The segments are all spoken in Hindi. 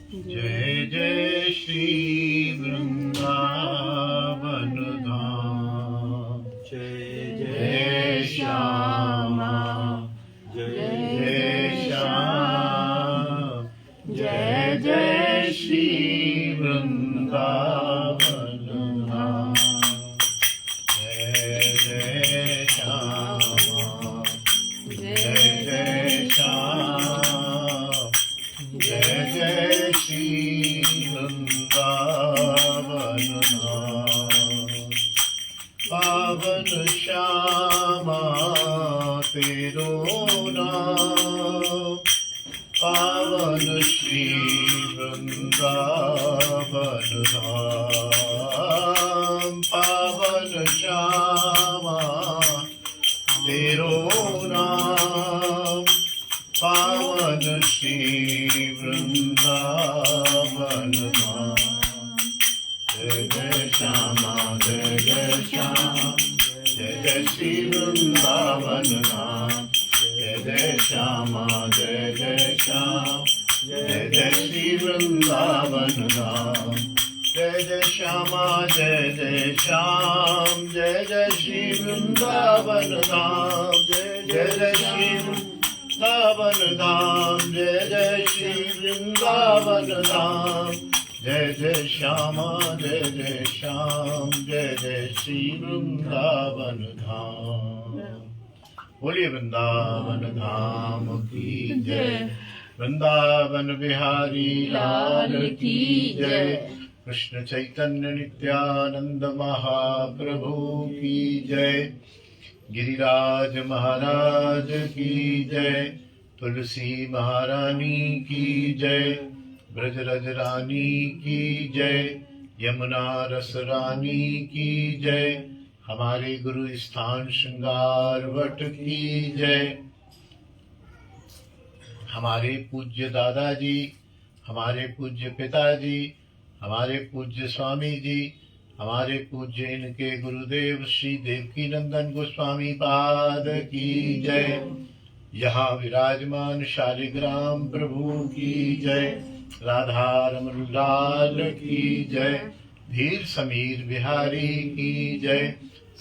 जय जय श्री वृंदावन धाम। जय जय श्यामा जय जय श्याम। जय जय श्री वृंदावन धाम। जय जय श्यामा जय जय श्याम। जय जय श्री वृंदावन धाम। पावन श्यामा तेरो नाम। पावन श्री वृंदावन धाम। पावन श्यामा तेरो नाम। पावन श्री वृंदावन धाम। जय जय श्यामा जय जय श्याम। जय जय श्री वृंदावन धाम। जय जय श्यामा जय जय श्याम। जय जय श्री वृंदावन धाम। जय जय श्यामा जय जय श्याम। जय जय श्री वृंदावन धाम। जय जय श्री वृंदावन धाम। जय जय श्री वृंदावन धाम। जय जय श्यामा जय जय श्याम। जय जय श्री वृंदावन धाम। बोलिए वृंदावन धाम की जय। वृंदावन बिहारी लाल की जय। कृष्ण चैतन्य नित्यानंद महाप्रभु की जय। गिरिराज महाराज की जय। तुलसी महारानी की जय। ब्रजरज रानी की जय। यमुना रस रानी की जय। हमारे गुरु स्थान श्रृंगार वट की जय। हमारे पूज्य दादाजी, हमारे पूज्य पिताजी, हमारे पूज्य स्वामी जी, हमारे पूज्य इनके गुरुदेव श्री देवकी नंदन गोस्वामी पाद की जय। यहाँ विराजमान शालिग्राम प्रभु की जय। राधा रमन लाल की जय। धीर समीर बिहारी की जय।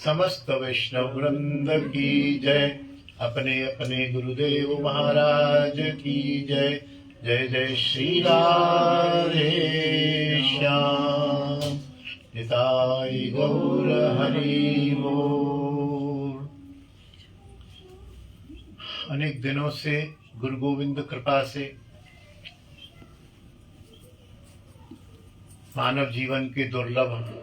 समस्त वैष्णव वृंद की जय। अपने अपने गुरुदेव महाराज की जय। जय जय श्री राधे श्याम। निताई गौर हरि बोल। अनेक दिनों से गुरु गोविंद कृपा से मानव जीवन के दुर्लभ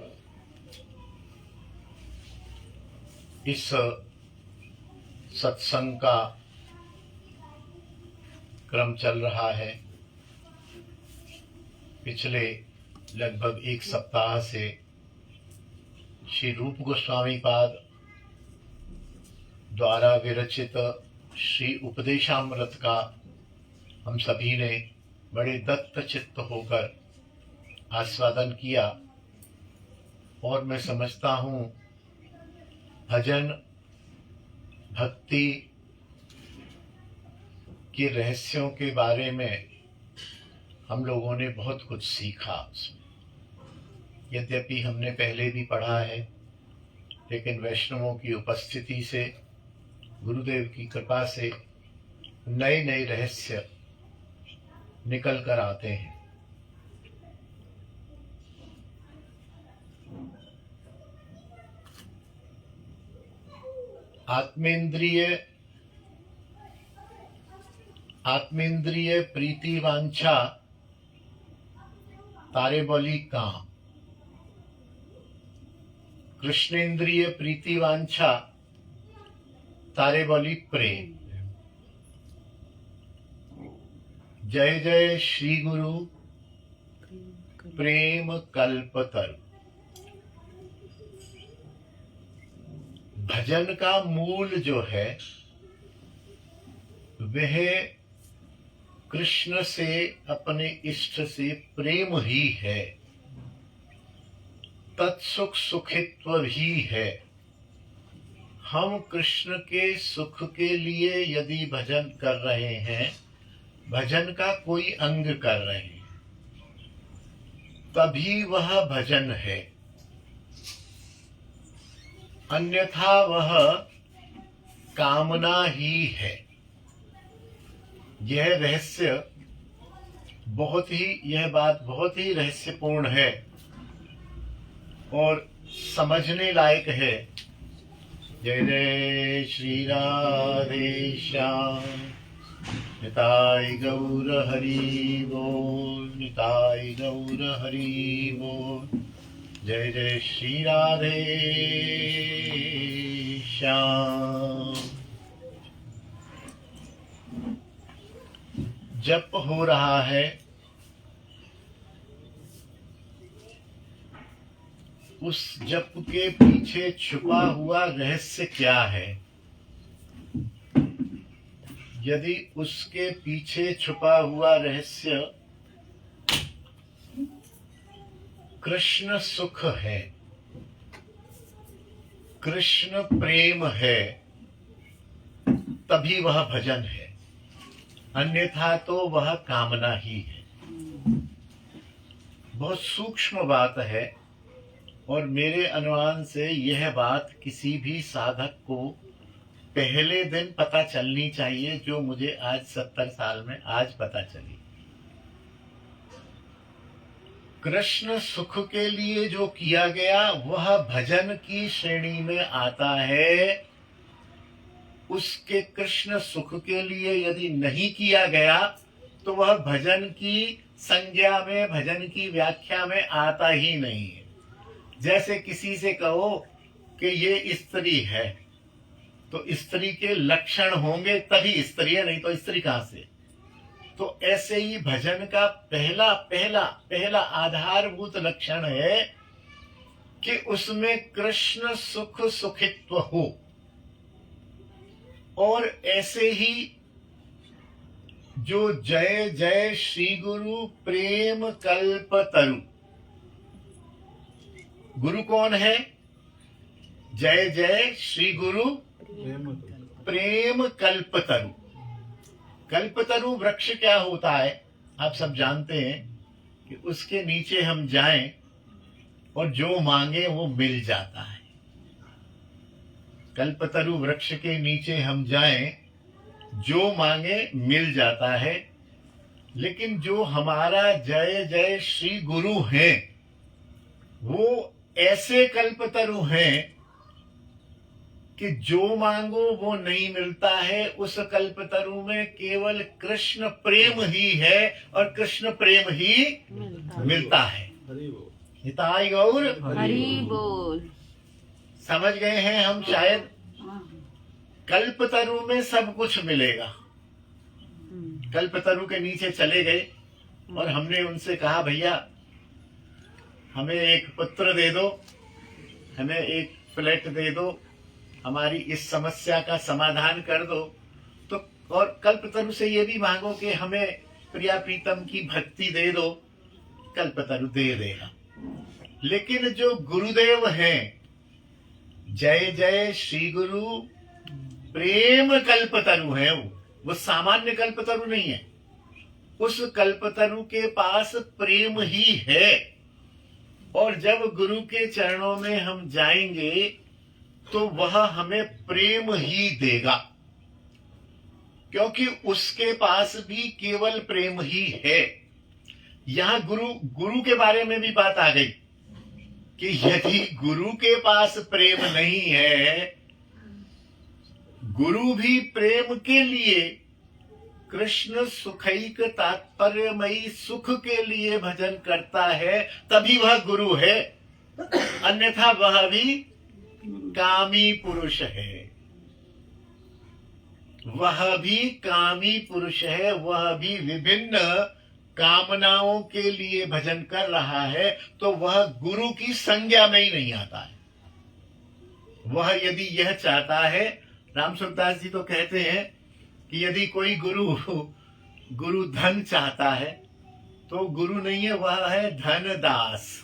इस सत्संग का क्रम चल रहा है। पिछले लगभग एक सप्ताह से श्री रूप गोस्वामी पाद द्वारा विरचित श्री उपदेशामृत का हम सभी ने बड़े दत्त चित्त होकर आस्वादन किया। और मैं समझता हूँ भजन भक्ति के रहस्यों के बारे में हम लोगों ने बहुत कुछ सीखा। यद्यपि हमने पहले भी पढ़ा है, लेकिन वैष्णवों की उपस्थिति से, गुरुदेव की कृपा से नए नए रहस्य निकल कर आते हैं। आत्मेंद्रिय प्रीति वांछा तारे बोली कहाँ। कृष्णेंद्रिय प्रीति वांछा तारे बोली प्रेम। जय जय श्री गुरु प्रेम कल्पतरु। भजन का मूल जो है वह कृष्ण से, अपने इष्ट से प्रेम ही है, तत्सुख सुखित्व ही है। हम कृष्ण के सुख के लिए यदि भजन कर रहे हैं, भजन का कोई अंग कर रहे हैं, तभी वह भजन है, अन्यथा वह कामना ही है। यह बात बहुत ही रहस्यपूर्ण है और समझने लायक है। जय जय श्री राधे श्याम। निताय गौर हरि बोल, निताय गौर हरि बोल। जय जय श्री राधे श्याम। जप हो रहा है, उस जप के पीछे छुपा हुआ रहस्य क्या है? यदि उसके पीछे छुपा हुआ रहस्य कृष्ण सुख है, कृष्ण प्रेम है, तभी वह भजन है, अन्यथा तो वह कामना ही है। बहुत सूक्ष्म बात है और मेरे अनुमान से यह बात किसी भी साधक को पहले दिन पता चलनी चाहिए, जो मुझे आज 70 साल में आज पता चली। कृष्ण सुख के लिए जो किया गया वह भजन की श्रेणी में आता है। उसके कृष्ण सुख के लिए यदि नहीं किया गया तो वह भजन की संज्ञा में, भजन की व्याख्या में आता ही नहीं है। जैसे किसी से कहो कि ये स्त्री है, तो स्त्री के लक्षण होंगे तभी स्त्री है, नहीं तो स्त्री कहां से। तो ऐसे ही भजन का पहला पहला पहला आधारभूत लक्षण है कि उसमें कृष्ण सुख सुखित्व हो। और ऐसे ही जो जय जय श्री गुरु प्रेम कल्पतरु, गुरु कौन है? जय जय श्री गुरु प्रेम कल्पतरु। कल्पतरु वृक्ष क्या होता है आप सब जानते हैं कि उसके नीचे हम जाएं और जो मांगे वो मिल जाता है। कल्पतरु वृक्ष के नीचे हम जाएं, जो मांगे मिल जाता है। लेकिन जो हमारा जय जय श्री गुरु हैं, वो ऐसे कल्पतरु हैं कि जो मांगो वो नहीं मिलता है। उस कल्पतरु में केवल कृष्ण प्रेम ही है और कृष्ण प्रेम ही मिलता है। हिताय गौर हरि बोल। समझ गए हैं हम शायद। कल्पतरु में सब कुछ मिलेगा। कल्पतरु के नीचे चले गए और हमने उनसे कहा, भैया हमें एक पुत्र दे दो, हमें एक फ्लैट दे दो, हमारी इस समस्या का समाधान कर दो। तो और कल्पतरु से ये भी मांगो कि हमें प्रिया प्रीतम की भक्ति दे दो, कल्पतरु दे देगा। लेकिन जो गुरुदेव हैं, जय जय श्री गुरु प्रेम कल्पतरु है, वो सामान्य कल्पतरु नहीं है। उस कल्पतरु के पास प्रेम ही है। और जब गुरु के चरणों में हम जाएंगे तो वह हमें प्रेम ही देगा, क्योंकि उसके पास भी केवल प्रेम ही है। यहां गुरु के बारे में भी बात आ गई कि यदि गुरु के पास प्रेम नहीं है, गुरु भी प्रेम के लिए, कृष्ण सुखैक तात्पर्यमयी सुख के लिए भजन करता है, तभी वह गुरु है। अन्यथा वह भी कामी पुरुष है। वह भी कामी पुरुष है, वह भी विभिन्न कामनाओं के लिए भजन कर रहा है, तो वह गुरु की संज्ञा में ही नहीं आता है। वह यदि यह चाहता है, राम सुखदास जी तो कहते हैं कि यदि कोई गुरु धन चाहता है तो गुरु नहीं है, वह है धनदास।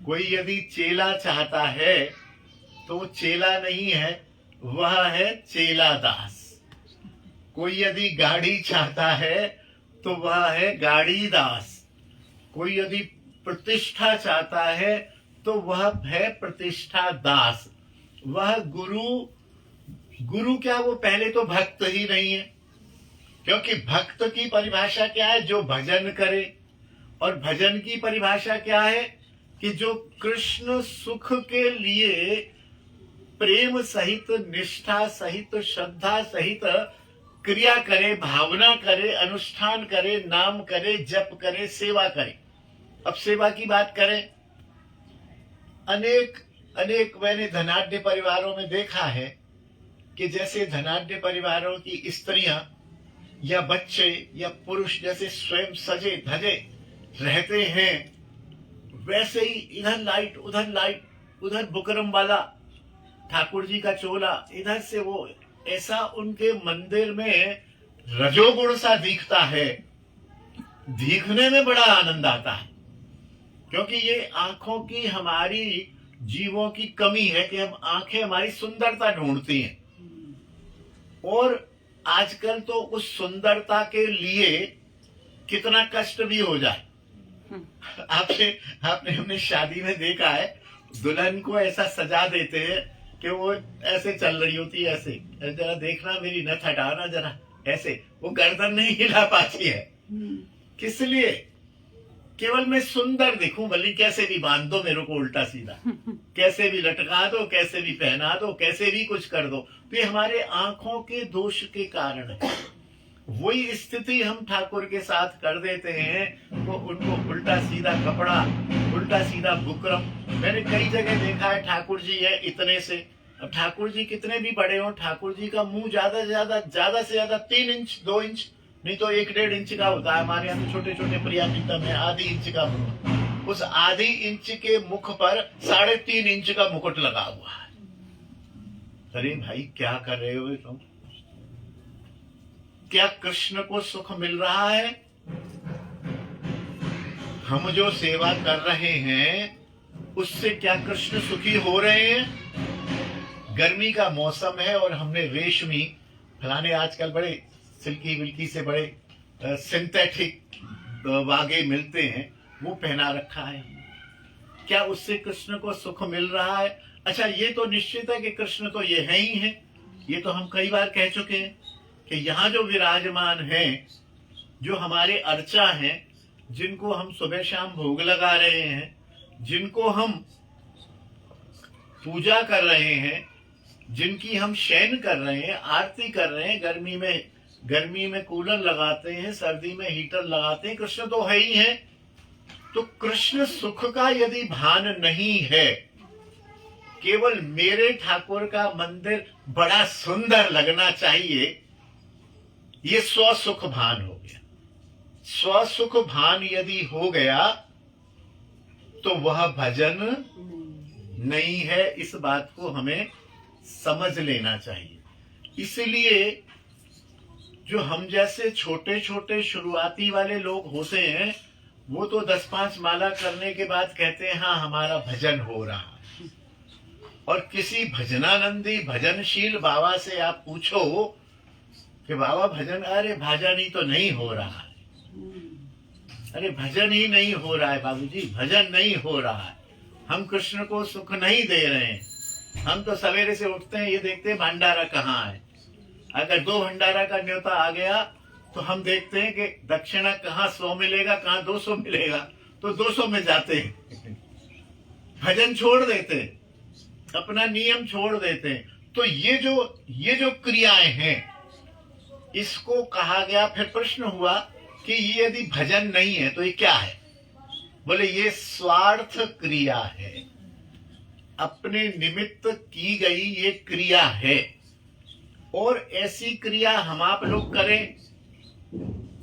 कोई यदि चेला चाहता है तो वो चेला नहीं है, वह है चेला दास। कोई यदि गाड़ी चाहता है तो वह है गाड़ी दास। कोई यदि प्रतिष्ठा चाहता है तो वह है प्रतिष्ठा दास। वह गुरु क्या, वो पहले तो भक्त ही नहीं है, क्योंकि भक्त की परिभाषा क्या है? जो भजन करे। और भजन की परिभाषा क्या है? कि जो कृष्ण सुख के लिए प्रेम सहित, निष्ठा सहित, श्रद्धा सहित क्रिया करे, भावना करे, अनुष्ठान करे, नाम करे, जप करे, सेवा करे। अब सेवा की बात करें, अनेक मैंने धनाढ्य परिवारों में देखा है कि जैसे धनाढ्य परिवारों की स्त्रियां या बच्चे या पुरुष जैसे स्वयं सजे धजे रहते हैं, वैसे ही इधर लाइट, उधर बुकरम वाला ठाकुर जी का चोला, इधर से वो, ऐसा उनके मंदिर में रजोगुण सा दिखता है। दिखने में बड़ा आनंद आता है, क्योंकि ये आंखों की, हमारी जीवों की कमी है कि हम आंखें हमारी सुंदरता ढूंढती हैं, और आजकल तो उस सुंदरता के लिए कितना कष्ट भी हो जाए। आपने हमने शादी में देखा है, दुल्हन को ऐसा सजा देते हैं कि वो ऐसे चल रही होती है, ऐसे, जरा देखना मेरी नथ हटाना जरा, ऐसे वो गर्दन नहीं हिला पाती है। किस लिए? केवल मैं सुंदर दिखूं, भले कैसे भी बांध दो मेरे को उल्टा सीधा, कैसे भी लटका दो, कैसे भी पहना दो, कैसे भी कुछ कर दो। तो ये हमारे आंखों के दोष के कारण है। वही स्थिति हम ठाकुर के साथ कर देते हैं, तो उनको उल्टा सीधा कपड़ा, उल्टा सीधा बुकरम। मैंने कई जगह देखा है, ठाकुर जी है इतने से, अब ठाकुर जी कितने भी बड़े हो, ठाकुर जी का मुंह ज्यादा से ज्यादा 3 इंच 2 इंच, नहीं तो 1-1.5 इंच का होता है। हमारे यहाँ तो छोटे छोटे प्रियामितम है, आधी इंच का मुंह। उस आधी इंच के मुख पर 3.5 इंच का मुकुट लगा हुआ है। अरे भाई क्या कर रहे हो तुम? क्या कृष्ण को सुख मिल रहा है? हम जो सेवा कर रहे हैं उससे क्या कृष्ण सुखी हो रहे हैं? गर्मी का मौसम है और हमने रेशमी फलाने, आजकल बड़े सिल्की विल्की से बड़े सिंथेटिक वागे मिलते हैं, वो पहना रखा है। क्या उससे कृष्ण को सुख मिल रहा है? अच्छा, ये तो निश्चित है कि कृष्ण तो ये है ही है। ये तो हम कई बार कह चुके हैं कि यहाँ जो विराजमान हैं, जो हमारे अर्चा हैं, जिनको हम सुबह शाम भोग लगा रहे हैं, जिनको हम पूजा कर रहे हैं, जिनकी हम शयन कर रहे हैं, आरती कर रहे हैं, गर्मी में कूलर लगाते हैं, सर्दी में हीटर लगाते हैं, कृष्ण तो है ही है। तो कृष्ण सुख का यदि भान नहीं है, केवल मेरे ठाकुर का मंदिर बड़ा सुंदर लगना चाहिए, ये स्वसुख भान हो गया। स्वसुख भान यदि हो गया तो वह भजन नहीं है। इस बात को हमें समझ लेना चाहिए। इसलिए जो हम जैसे छोटे छोटे शुरुआती वाले लोग होते हैं, वो तो 10-5 माला करने के बाद कहते हैं हाँ हमारा भजन हो रहा है। और किसी भजनानंदी भजनशील बाबा से आप पूछो कि बाबा भजन, अरे भजन ही तो नहीं हो रहा है, अरे भजन ही नहीं हो रहा है बाबूजी, भजन नहीं हो रहा है, हम कृष्ण को सुख नहीं दे रहे हैं। हम तो सवेरे से उठते हैं, ये देखते हैं भंडारा कहाँ है। अगर 2 भंडारा का न्योता आ गया तो हम देखते हैं कि दक्षिणा कहाँ 100 मिलेगा, कहाँ 200 मिलेगा, तो 200 में जाते हैं। भजन छोड़ देते हैं, अपना नियम छोड़ देते हैं। तो ये जो क्रियाएं हैं, इसको कहा गया। फिर प्रश्न हुआ कि ये यदि भजन नहीं है तो ये क्या है? बोले ये स्वार्थ क्रिया है, अपने निमित्त की गई ये क्रिया है। और ऐसी क्रिया हम आप लोग करें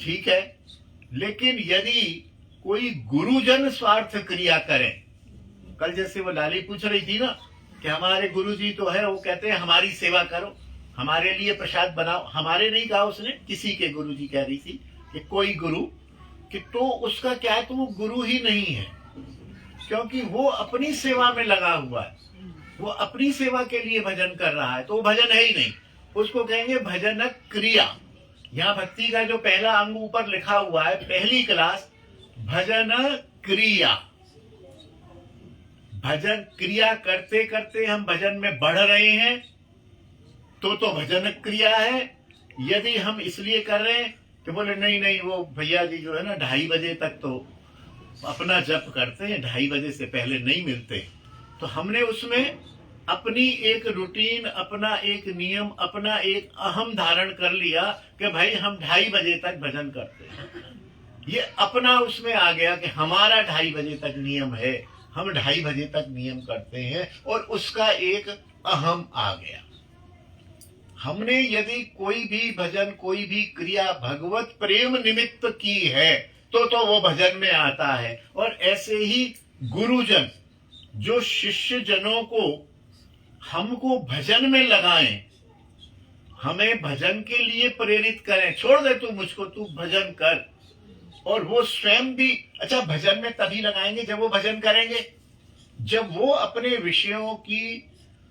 ठीक है, लेकिन यदि कोई गुरुजन स्वार्थ क्रिया करें, कल जैसे वो लाली पूछ रही थी ना कि हमारे गुरुजी तो है, वो कहते हैं हमारी सेवा करो, हमारे लिए प्रसाद बनाओ। हमारे नहीं कहा उसने, किसी के गुरुजी कह रही थी कि कोई गुरु, कि तो उसका क्या है, तो वो गुरु ही नहीं है, क्योंकि वो अपनी सेवा में लगा हुआ है, वो अपनी सेवा के लिए भजन कर रहा है, तो वो भजन है ही नहीं। उसको कहेंगे भजन क्रिया। यहाँ भक्ति का जो पहला अंग ऊपर लिखा हुआ है, पहली क्लास, भजन क्रिया, भजन क्रिया करते करते हम भजन में बढ़ रहे हैं तो भजन क्रिया है। यदि हम इसलिए कर रहे हैं कि बोले नहीं नहीं वो भैया जी जो है ना 2:30 बजे तक तो अपना जप करते हैं, 2:30 बजे से पहले नहीं मिलते, तो हमने उसमें अपनी एक रूटीन, अपना एक नियम, अपना एक अहम धारण कर लिया कि भाई हम 2:30 बजे तक भजन करते हैं। ये अपना उसमें आ गया कि हमारा 2:30 बजे तक नियम है, हम 2:30 बजे तक नियम करते हैं, और उसका एक अहम आ गया। हमने यदि कोई भी भजन, कोई भी क्रिया भगवत प्रेम निमित्त की है तो वो भजन में आता है। और ऐसे ही गुरुजन जो शिष्य जनों को हमको भजन में लगाएं, हमें भजन के लिए प्रेरित करें, छोड़ दे तू मुझको, तू भजन कर, और वो स्वयं भी अच्छा भजन में तभी लगाएंगे जब वो भजन करेंगे, जब वो अपने विषयों की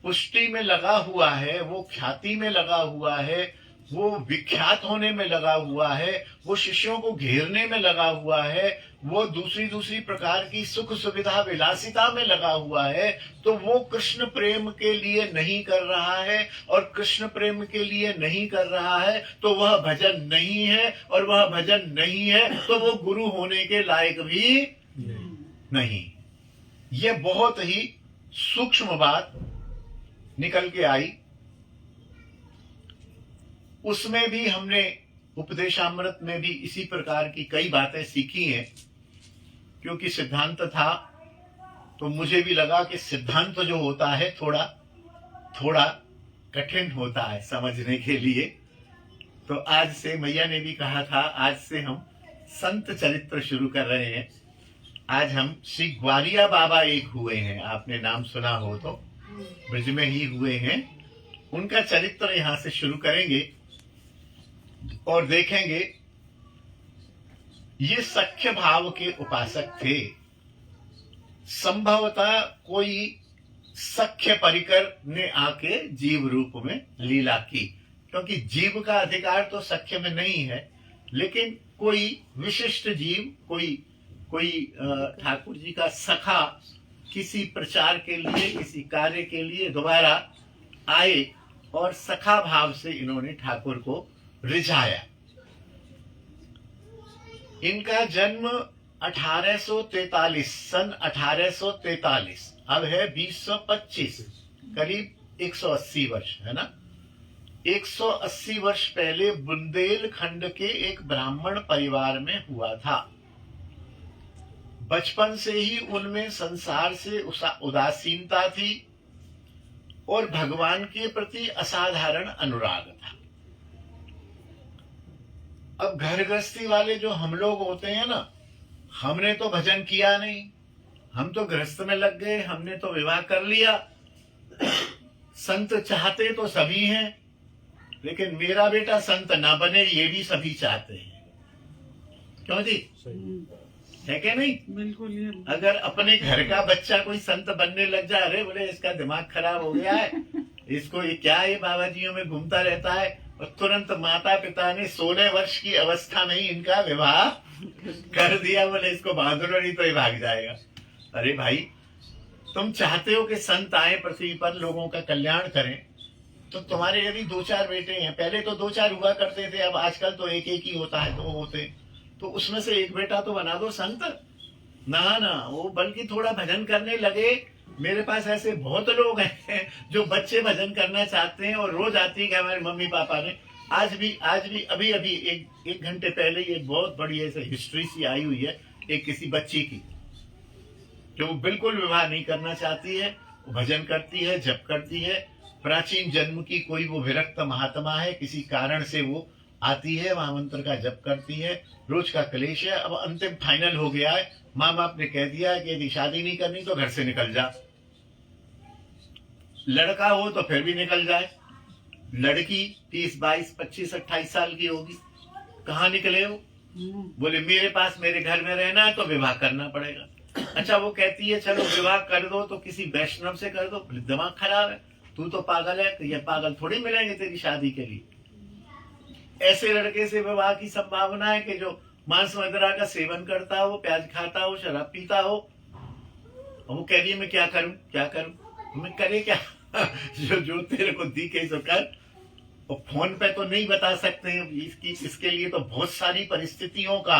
पुष्टि में लगा हुआ है, वो ख्याति में लगा हुआ है, वो विख्यात होने में लगा हुआ है, वो शिष्यों को घेरने में लगा हुआ है, वो दूसरी प्रकार की सुख सुविधा विलासिता में लगा हुआ है, तो वो कृष्ण प्रेम के लिए नहीं कर रहा है, और कृष्ण प्रेम के लिए नहीं कर रहा है तो वह भजन नहीं है, और वह भजन नहीं है तो वो गुरु होने के लायक भी नहीं। ये बहुत ही सूक्ष्म बात निकल के आई। उसमें भी हमने उपदेशामृत में भी इसी प्रकार की कई बातें सीखी हैं, क्योंकि सिद्धांत था तो मुझे भी लगा कि सिद्धांत जो होता है थोड़ा कठिन होता है समझने के लिए। तो आज से मैया ने भी कहा था, आज से हम संत चरित्र शुरू कर रहे हैं। आज हम श्री ग्वालिया बाबा एक हुए हैं, आपने नाम सुना हो तो, ब्रज में ही हुए हैं। उनका चरित्र यहां से शुरू करेंगे और देखेंगे ये सख्य भाव के उपासक थे। संभवतः कोई सख्य परिकर ने आके जीव रूप में लीला की, क्योंकि जीव का अधिकार तो सख्य में नहीं है, लेकिन कोई विशिष्ट जीव, कोई ठाकुर जी का सखा किसी प्रचार के लिए, किसी कार्य के लिए दोबारा आए, और सखा भाव से इन्होंने ठाकुर को रिझाया। इनका जन्म 1843, सन 1843, अब है 2025, करीब 180 वर्ष है ना। 180 वर्ष पहले बुंदेलखंड के एक ब्राह्मण परिवार में हुआ था। बचपन से ही उनमें संसार से उदासीनता थी और भगवान के प्रति असाधारण अनुराग था। अब घर गृहस्थी वाले जो हम लोग होते हैं ना, हमने तो भजन किया नहीं, हम तो गृहस्थ में लग गए, हमने तो विवाह कर लिया। संत चाहते तो सभी हैं, लेकिन मेरा बेटा संत ना बने ये भी सभी चाहते हैं। क्यों जी? है क्या नहीं? बिल्कुल। अगर अपने घर का बच्चा कोई संत बनने लग जाए, अरे बोले इसका दिमाग खराब हो गया है, इसको ये क्या है बाबाजियों में घूमता रहता है, और तुरंत माता पिता ने 16 वर्ष की अवस्था में ही इनका विवाह कर दिया। बोले इसको बहादुर नहीं तो ये भाग जाएगा। अरे भाई, तुम चाहते हो कि संत आए पृथ्वी पर, लोगों का कल्याण करें, तो तुम्हारे यदि 2-4 बेटे हैं, पहले तो 2-4 हुआ करते थे, अब आजकल तो एक ही होता है, 2 होते, तो उसमें से एक बेटा तो बना दो संत। ना वो बल्कि थोड़ा भजन करने लगे। मेरे पास ऐसे बहुत लोग हैं जो बच्चे भजन करना चाहते हैं, और रोज आती है कि हमारे मम्मी पापा ने आज भी अभी एक घंटे पहले ये बहुत बड़ी ऐसे हिस्ट्री सी आई हुई है एक किसी बच्ची की, जो बिल्कुल विवाह नहीं करना चाहती है, वो भजन करती है, जप करती है, प्राचीन जन्म की कोई वो विरक्त महात्मा है, किसी कारण से वो आती है, वहां मंत्र का जप करती है, रोज का क्लेश है। अब अंतिम फाइनल हो गया है, माँ बाप ने कह दिया है कि यदि शादी नहीं करनी तो घर से निकल जा। लड़का हो तो फिर भी निकल जाए, लड़की 30, 22, 25, 28 साल की होगी, कहाँ निकले हो? बोले मेरे पास मेरे घर में रहना है तो विवाह करना पड़ेगा। अच्छा, वो कहती है चलो विवाह कर दो तो किसी वैष्णव से कर दो। दिमाग खराब है, तू तो पागल है, ये पागल थोड़ी मिलेंगे तेरी शादी के लिए। ऐसे लड़के से विवाह की संभावना है कि जो मांस मदिरा का सेवन करता हो, प्याज खाता हो, शराब पीता हो, और वो कह रही है मैं क्या करूं क्या करूं, मैं करे क्या जो तेरे को दिखे सो कर। और फोन पे तो नहीं बता सकते हैं इसके लिए तो बहुत सारी परिस्थितियों का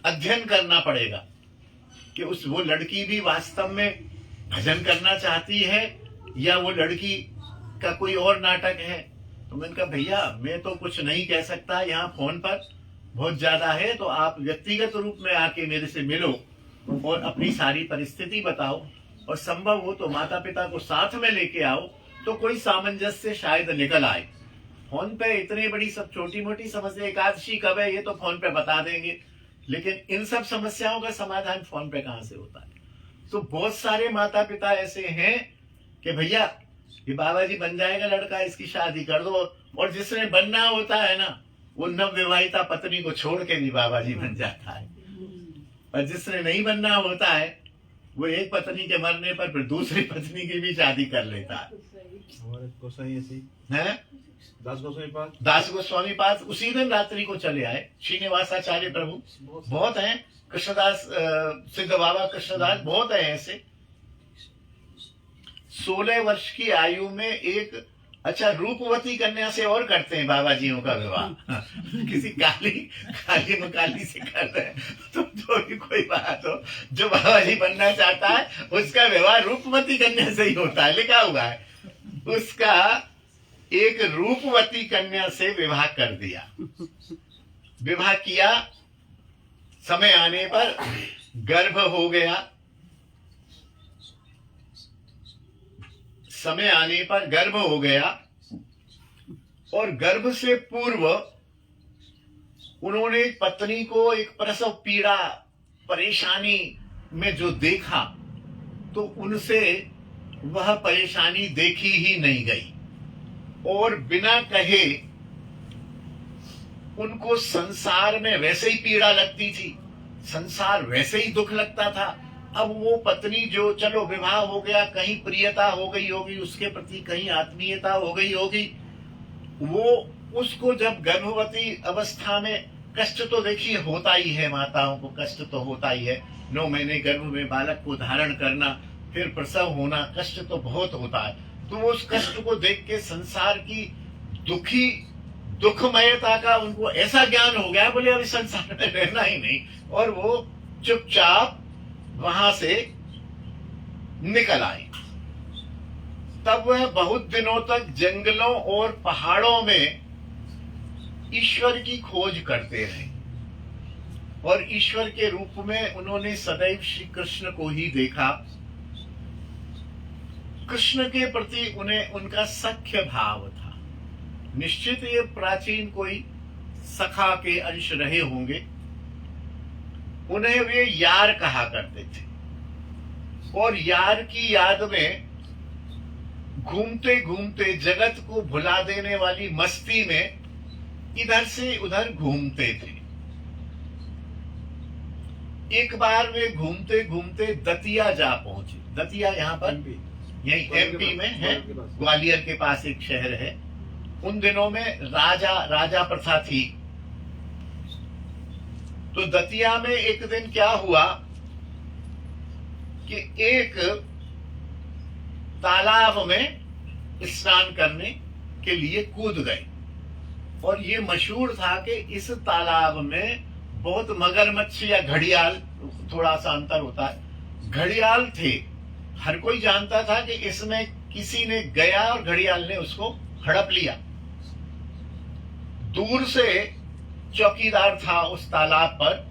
अध्ययन करना पड़ेगा कि वो लड़की भी वास्तव में भजन करना चाहती है या वो लड़की का कोई और नाटक है। तो मैंने कहा भैया मैं तो कुछ नहीं कह सकता, यहाँ फोन पर बहुत ज्यादा है, तो आप व्यक्तिगत रूप में आके मेरे से मिलो और अपनी सारी परिस्थिति बताओ, और संभव हो तो माता पिता को साथ में लेके आओ, तो कोई सामंजस्य शायद निकल आए। फोन पे इतनी बड़ी सब छोटी मोटी समस्या, एकादशी कब है ये तो फोन पे बता देंगे, लेकिन इन सब समस्याओं का समाधान फोन पे कहां से होता है। तो बहुत सारे माता पिता ऐसे हैं कि भैया ये बाबा जी बन जाएगा लड़का, इसकी शादी कर दो, और जिसने बनना होता है ना वो नव विवाहिता पत्नी को छोड़ के भी बाबा जी बन जाता है, और जिसने नहीं बनना होता है वो एक पत्नी के मरने पर फिर दूसरी पत्नी की भी शादी कर लेता है। दास गोस्वामी पास उसी दिन रात्रि को चले आए श्रीनिवासाचार्य प्रभु, बहुत हैं, कृष्णदास सिद्ध बाबा कृष्णदास, बहुत है ऐसे। 16 वर्ष की आयु में एक अच्छा रूपवती कन्या से और करते हैं बाबा जियों का विवाह किसी काली मकाली से कर रहे हैं, तो जो भी कोई बात हो, जो बाबा जी बनना चाहता है उसका विवाह रूपवती कन्या से ही होता है, लिखा हुआ है। उसका एक रूपवती कन्या से विवाह कर दिया, विवाह किया, समय आने पर गर्भ हो गया, समय आने पर गर्भ हो गया, और गर्भ से पूर्व उन्होंने पत्नी को एक प्रसव पीड़ा परेशानी में जो देखा, तो उनसे वह परेशानी देखी ही नहीं गई, और बिना कहे उनको संसार में वैसे ही पीड़ा लगती थी, संसार वैसे ही दुख लगता था। अब वो पत्नी जो चलो विवाह हो गया, कहीं प्रियता हो गई होगी उसके प्रति, कहीं आत्मीयता हो गई होगी, वो उसको जब गर्भवती अवस्था में कष्ट तो देखिए होता ही है, माताओं को कष्ट तो होता ही है, 9 महीने गर्भ में बालक को धारण करना, फिर प्रसव होना, कष्ट तो बहुत होता है। तो वो उस कष्ट को देख के संसार की दुखमयता का उनको ऐसा ज्ञान हो गया, बोले अभी संसार में रहना ही नहीं, और वो चुपचाप वहां से निकल आए। तब वह बहुत दिनों तक जंगलों और पहाड़ों में ईश्वर की खोज करते रहे, और ईश्वर के रूप में उन्होंने सदैव श्री कृष्ण को ही देखा। कृष्ण के प्रति उन्हें उनका सख्य भाव था। निश्चित ये प्राचीन कोई सखा के अंश रहे होंगे, उन्हें वे यार कहा करते थे, और यार की याद में घूमते घूमते जगत को भुला देने वाली मस्ती में इधर से उधर घूमते थे। एक बार वे घूमते घूमते दतिया जा पहुंचे। दतिया यहाँ पर यही एमपी में है, ग्वालियर के पास एक शहर है। उन दिनों में राजा प्रथा थी। तो दतिया में एक दिन क्या हुआ कि एक तालाब में स्नान करने के लिए कूद गए, और ये मशहूर था कि इस तालाब में बहुत मगरमच्छ या घड़ियाल, थोड़ा सा अंतर होता है, घड़ियाल थे। हर कोई जानता था कि इसमें किसी ने गया और घड़ियाल ने उसको हड़प लिया। दूर से चौकीदार था उस तालाब पर,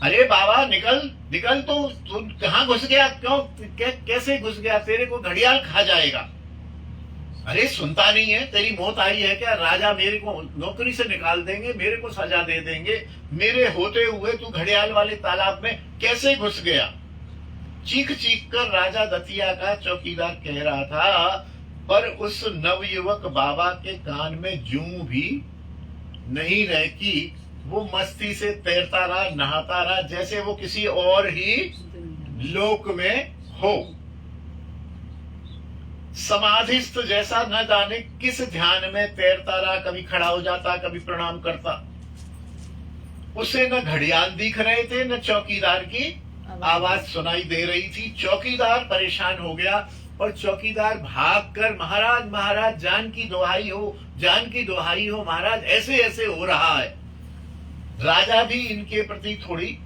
अरे बाबा निकल निकल, तो तू कहां घुस गया, क्यों कैसे घुस गया, तेरे को घड़ियाल खा जाएगा। अरे सुनता नहीं है, तेरी मौत आई है क्या, राजा मेरे को नौकरी से निकाल देंगे, मेरे को सजा दे देंगे, मेरे होते हुए तू घड़ियाल वाले तालाब में कैसे घुस गया। चीख चीख कर राजा दतिया का चौकीदार कह रहा था, पर उस नवयुवक बाबा के कान में जूं भी नहीं रह कि वो मस्ती से तैरता रहा, नहाता रहा, जैसे वो किसी और ही लोक में हो। समाधिस्थ जैसा न जाने किस ध्यान में तैरता रहा, कभी खड़ा हो जाता, कभी प्रणाम करता। उसे न घड़ियाल दिख रहे थे न चौकीदार की आवाज सुनाई दे रही थी। चौकीदार परेशान हो गया और चौकीदार भागकर, महाराज महाराज जान की दुहाई हो, जान की दुहाई हो महाराज, ऐसे ऐसे हो रहा है। राजा भी इनके प्रति थोड़ी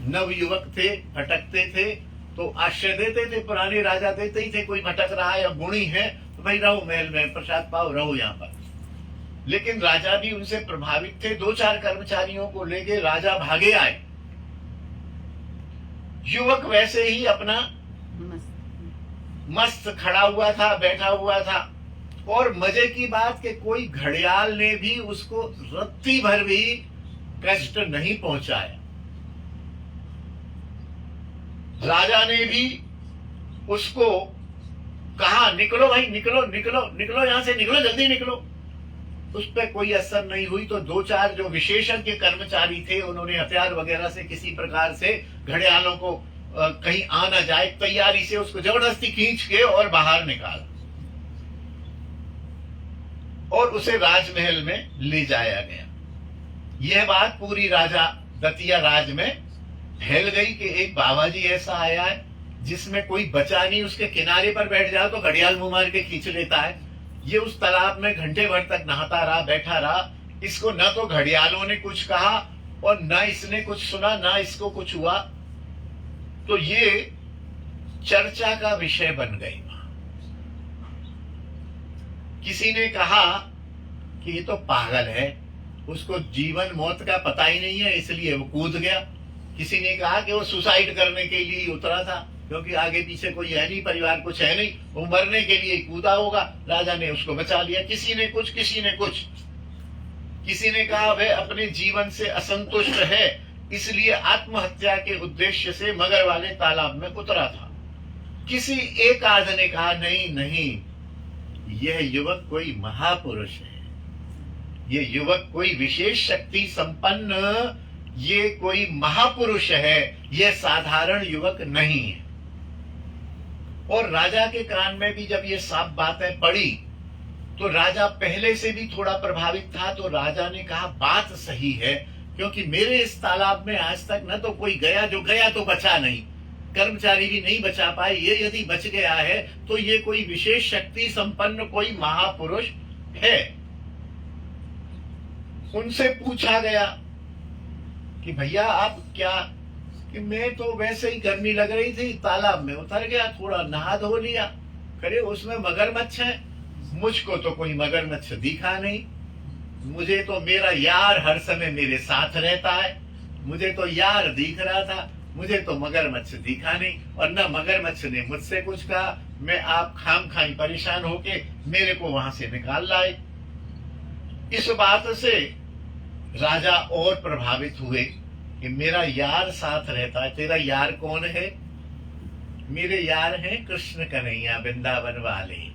नवयुवक थे, भटकते थे, तो आश्रय देते थे। पुराने राजा देते ही थे, कोई भटक रहा है या गुणी है तो भाई रहो महल में, प्रसाद पाओ, रहो यहाँ पर। लेकिन राजा भी उनसे प्रभावित थे। 2-4 कर्मचारियों को लेके राजा भागे आए। युवक वैसे ही अपना मस्त खड़ा हुआ था, बैठा हुआ था। और मजे की बात कि कोई घड़ियाल ने भी उसको रत्ती भर भी कष्ट नहीं पहुंचाया। राजा ने भी उसको कहा, निकलो भाई, निकलो निकलो निकलो, यहां से निकलो, जल्दी निकलो। उस पर कोई असर नहीं हुई। तो 2-4 जो विशेषज्ञ कर्मचारी थे, उन्होंने हथियार वगैरह से किसी प्रकार से घड़ियालों को कहीं आ ना जाए, तैयारी से उसको जबरदस्ती खींच के और बाहर निकाला और उसे राजमहल में ले जाया गया। यह बात पूरी राजा दतिया राज में फैल गई कि एक बाबा जी ऐसा आया है जिसमें कोई बचा नहीं, उसके किनारे पर बैठ जाओ तो घड़ियाल मुंह मार के खींच लेता है। ये उस तालाब में घंटे भर तक नहाता रहा, बैठा रहा। इसको न तो घड़ियालों ने कुछ कहा और न इसने कुछ सुना, न इसको कुछ हुआ। तो ये चर्चा का विषय बन गई। किसी ने कहा कि ये तो पागल है, उसको जीवन मौत का पता ही नहीं है, इसलिए वो कूद गया। किसी ने कहा कि वो सुसाइड करने के लिए ही उतरा था, क्योंकि आगे पीछे कोई है नहीं, परिवार कुछ है नहीं, वो मरने के लिए कूदा होगा, राजा ने उसको बचा लिया। किसी ने कुछ, किसी ने कुछ। किसी ने कहा वह अपने जीवन से असंतुष्ट है, इसलिए आत्महत्या के उद्देश्य से मगर वाले तालाब में उतरा था। किसी एक आध ने कहा नहीं नहीं, यह युवक कोई महापुरुष है, यह युवक कोई विशेष शक्ति संपन्न, ये कोई महापुरुष है, यह साधारण युवक नहीं है। और राजा के कान में भी जब ये साफ बातें पड़ी तो राजा पहले से भी थोड़ा प्रभावित था। तो राजा ने कहा बात सही है, क्योंकि मेरे इस तालाब में आज तक न तो कोई गया, जो गया तो बचा नहीं, कर्मचारी भी नहीं बचा पाए। ये यदि बच गया है तो ये कोई विशेष शक्ति संपन्न कोई महापुरुष है। उनसे पूछा गया कि भैया आप क्या, कि मैं तो वैसे ही गर्मी लग रही थी, तालाब में उतर गया, थोड़ा नहा धो लिया। करे उसमें मगरमच्छ है? मुझको तो कोई मगरमच्छ दिखा नहीं, मुझे तो मेरा यार हर समय मेरे साथ रहता है, मुझे तो यार दिख रहा था, मुझे तो मगरमच्छ दिखा नहीं। और न मगरमच्छ ने मुझसे कुछ कहा, मैं आप खामखाई परेशान होके मेरे को वहां से निकाल लाए। इस बात से राजा और प्रभावित हुए कि मेरा यार साथ रहता है। तेरा यार कौन है? मेरे यार हैं कृष्ण कन्हैया वृंदावन वाले।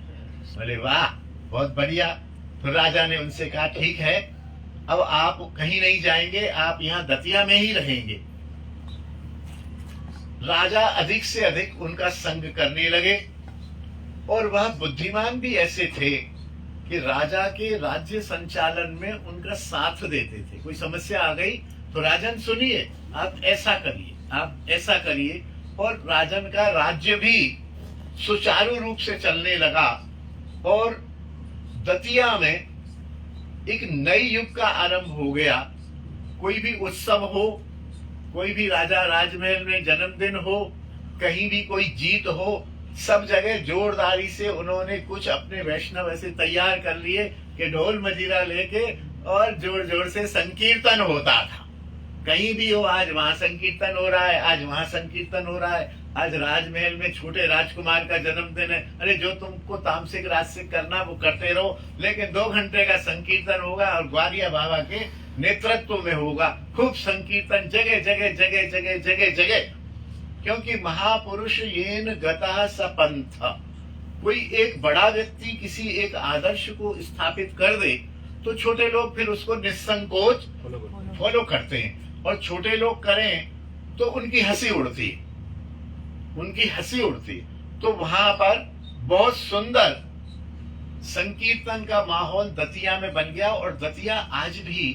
बोले वाह, बहुत बढ़िया। तो राजा ने उनसे कहा ठीक है, अब आप कहीं नहीं जाएंगे, आप यहाँ दतिया में ही रहेंगे। राजा अधिक से अधिक उनका संग करने लगे और वह बुद्धिमान भी ऐसे थे कि राजा के राज्य संचालन में उनका साथ देते थे। कोई समस्या आ गई तो राजन सुनिए, आप ऐसा करिए, आप ऐसा करिए। और राजन का राज्य भी सुचारू रूप से चलने लगा और दतिया में एक नई युग का आरंभ हो गया। कोई भी उत्सव हो, कोई भी राजा राजमहल में जन्मदिन हो, कहीं भी कोई जीत हो, सब जगह जोरदारी से उन्होंने कुछ अपने वैष्णव ऐसे तैयार कर लिए कि ढोल मजीरा लेके और जोर जोर से संकीर्तन होता था। कहीं भी हो, आज वहां संकीर्तन हो रहा है, आज वहां संकीर्तन हो रहा है, आज राजमहल में छोटे राजकुमार का जन्मदिन है। अरे जो तुमको तामसिक राजसिक करना वो करते रहो, लेकिन 2 घंटे का संकीर्तन होगा और ग्वालिया बाबा के नेतृत्व में होगा। खूब संकीर्तन जगह जगह जगह जगह जगह जगह, क्योंकि महापुरुष येन गता सपंथ। कोई एक बड़ा व्यक्ति किसी एक आदर्श को स्थापित कर दे तो छोटे लोग फिर उसको निसंकोच फॉलो करते हैं, और छोटे लोग करें तो उनकी हंसी उड़ती है, उनकी हंसी उड़ती है। तो वहां पर बहुत सुंदर संकीर्तन का माहौल दतिया में बन गया। और दतिया आज भी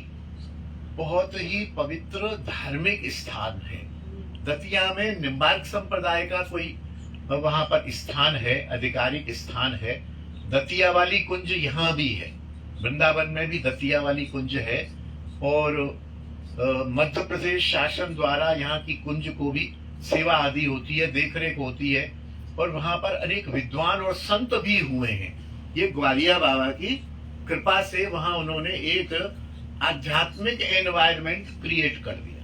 बहुत ही पवित्र धार्मिक स्थान है। दतिया में निम्बार्क संप्रदाय का कोई वहां पर स्थान है, आधिकारिक स्थान है। दतिया वाली कुंज यहाँ भी है, वृंदावन में भी दतिया वाली कुंज है। और मध्य प्रदेश शासन द्वारा यहाँ की कुंज को भी सेवा आदि होती है, देखरेख होती है। और वहां पर अनेक विद्वान और संत भी हुए हैं। ये ग्वालिया बाबा की कृपा से वहां उन्होंने एक आध्यात्मिक एनवायरनमेंट क्रिएट कर दिया।